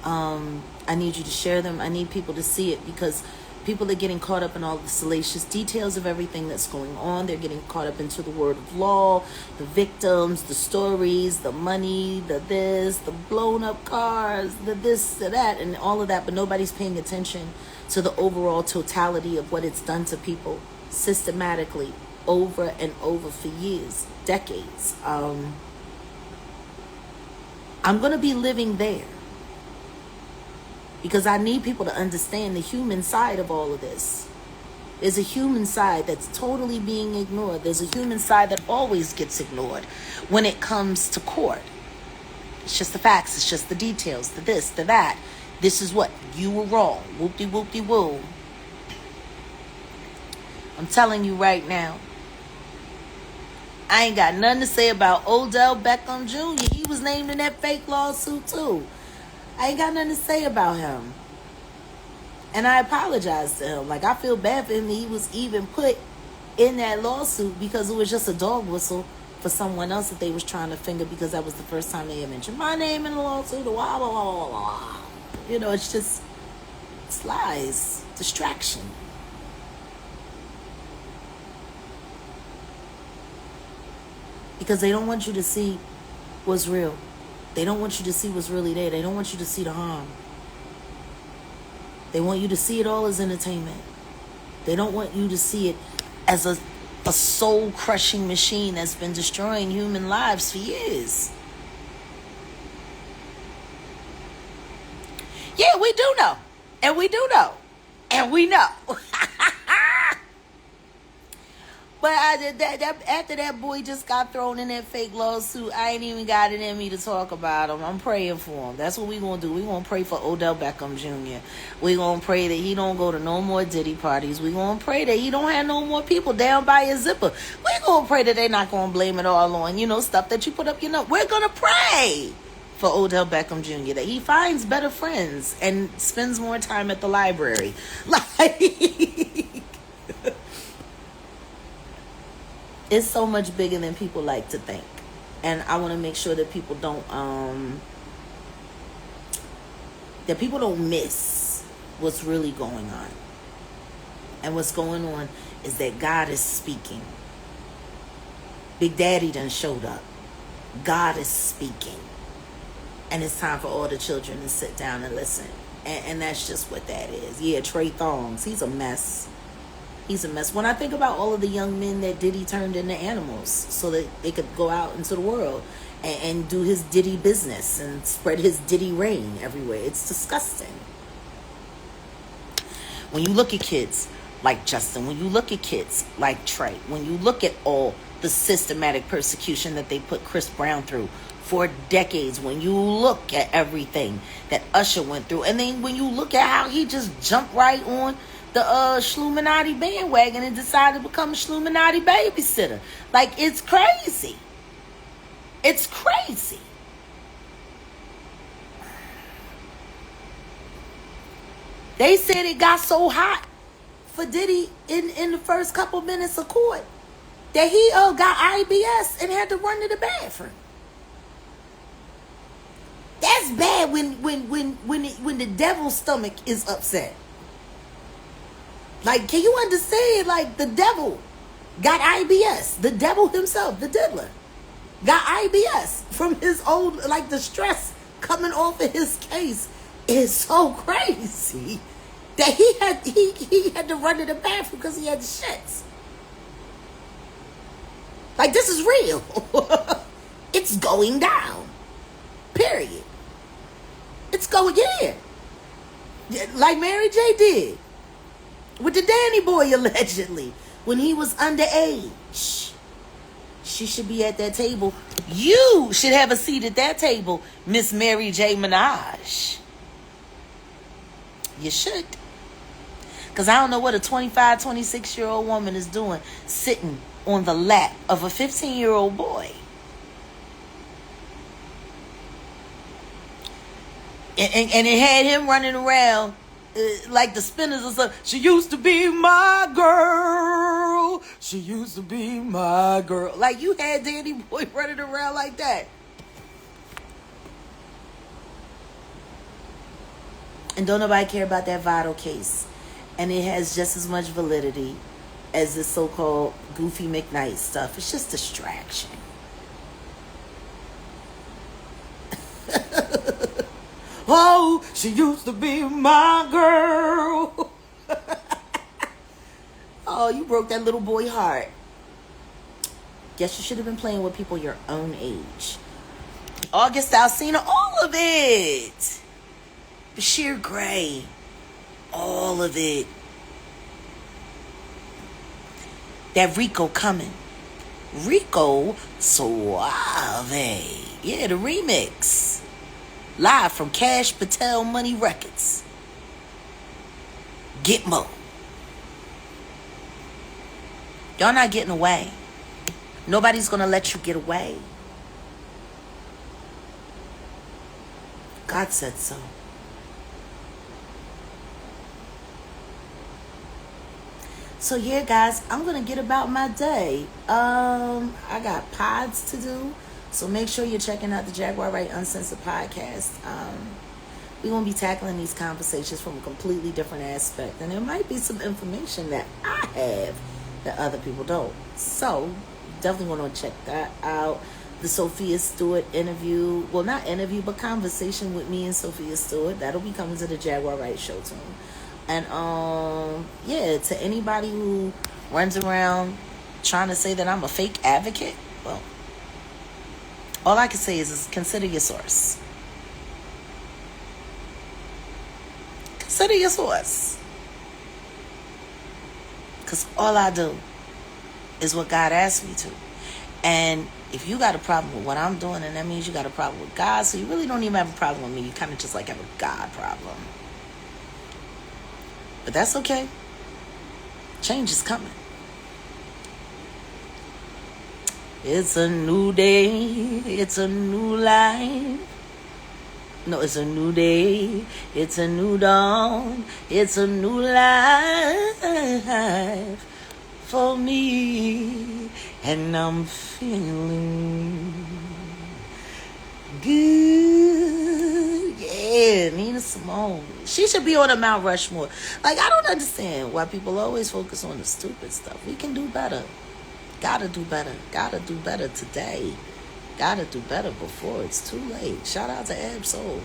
I need you to share them. I need people to see it because people are getting caught up in all the salacious details of everything that's going on. They're getting caught up into the word of law, the victims, the stories, the money, the this, the blown up cars, the this, the that, and all of that. But nobody's paying attention to the overall totality of what it's done to people systematically over and over for years, decades. I'm going to be living there. Because I need people to understand the human side of all of this. There's a human side that's totally being ignored. There's a human side that always gets ignored when it comes to court. It's just the facts. It's just the details. The this, the that. This is what. You were wrong. Whoop-de-whoop-de-woo. I'm telling you right now. I ain't got nothing to say about Odell Beckham Jr. He was named in that fake lawsuit too. I ain't got nothing to say about him. And I apologize to him. Like, I feel bad for him that he was even put in that lawsuit because it was just a dog whistle for someone else that they was trying to finger because that was the first time they had mentioned my name in the lawsuit. Blah, blah, blah, blah, blah. You know, it's just, it's lies, distraction. Because they don't want you to see what's real. They don't want you to see what's really there. They don't want you to see the harm. They want you to see it all as entertainment. They don't want you to see it as a soul-crushing machine that's been destroying human lives for years. Yeah, we do know. And we do know. And we know. But after that boy just got thrown in that fake lawsuit, I ain't even got it in me to talk about him. I'm praying for him. That's what we gonna do. We gonna pray for Odell Beckham Jr. We gonna pray that he don't go to no more Diddy parties. We gonna pray that he don't have no more people down by his zipper. We gonna pray that they not gonna blame it all on, stuff that you put up, We're gonna pray for Odell Beckham Jr. that he finds better friends and spends more time at the library. It's so much bigger than people like to think. And I want to make sure that people don't miss what's really going on. And what's going on is that God is speaking. Big Daddy done showed up. God is speaking. And it's time for all the children to sit down and listen. And that's just what that is. Yeah, Trey Thongs, he's a mess. He's a mess. When I think about all of the young men that Diddy turned into animals so that they could go out into the world and do his Diddy business and spread his Diddy reign everywhere, it's disgusting. When you look at kids like Justin, when you look at kids like Trey, when you look at all the systematic persecution that they put Chris Brown through for decades, when you look at everything that Usher went through, and then when you look at how he just jumped right on the Shluminati bandwagon and decided to become a Shluminati babysitter. Like, it's crazy. It's crazy. They said it got so hot for Diddy in the first couple minutes of court that he got IBS and had to run to the bathroom. That's bad when the devil's stomach is upset. Like, can you understand? Like, the devil got IBS. The devil himself, the diddler, got IBS from his own, like, the stress coming off of his case is so crazy that he had to run to the bathroom because he had the shits. Like, this is real. It's going down. Period. It's going in. Like Mary J did with the Danny boy, allegedly, when he was underage. She should be at that table. You should have a seat at that table, Miss Mary J. Minaj. You should. Because I don't know what a 25, 26-year-old woman is doing sitting on the lap of a 15-year-old boy. And it had him running around like the Spinners or something. She used to be my girl. She used to be my girl. Like, you had Danny Boy running around like that. And don't nobody care about that Vital case. And it has just as much validity as this so-called Goofy McKnight stuff. It's just distraction. Oh, she used to be my girl. Oh, you broke that little boy heart. Guess you should have been playing with people your own age. August Alsina, all of it. Bashir Gray, all of it. That Rico coming. Rico Suave. Yeah, the remix. Live from Cash Patel Money Records. Gitmo. Y'all not getting away. Nobody's gonna let you get away. God said so. So yeah, guys, I'm gonna get about my day. I got pods to do. So make sure you're checking out the Jaguar Wright Uncensored podcast. We're going to be tackling these conversations from a completely different aspect. And there might be some information that I have that other people don't. So definitely want to check that out. The Sophia Stewart interview. Well, not interview, but conversation with me and Sophia Stewart. That'll be coming to the Jaguar Wright show soon. And yeah, to anybody who runs around trying to say that I'm a fake advocate, well, all I can say is consider your source. Consider your source. Because all I do is what God asked me to. And if you got a problem with what I'm doing, then that means you got a problem with God. So you really don't even have a problem with me. You kind of just like have a God problem. But that's okay. Change is coming. It's a new day. It's a new life. No, it's a new day. It's a new dawn. It's a new life for me. And I'm feeling good. Yeah, Nina Simone. She should be on the Mount Rushmore. Like, I don't understand why people always focus on the stupid stuff. We can do better. Gotta do better. Gotta do better today. Gotta do better before it's too late. Shout out to Ab Soul.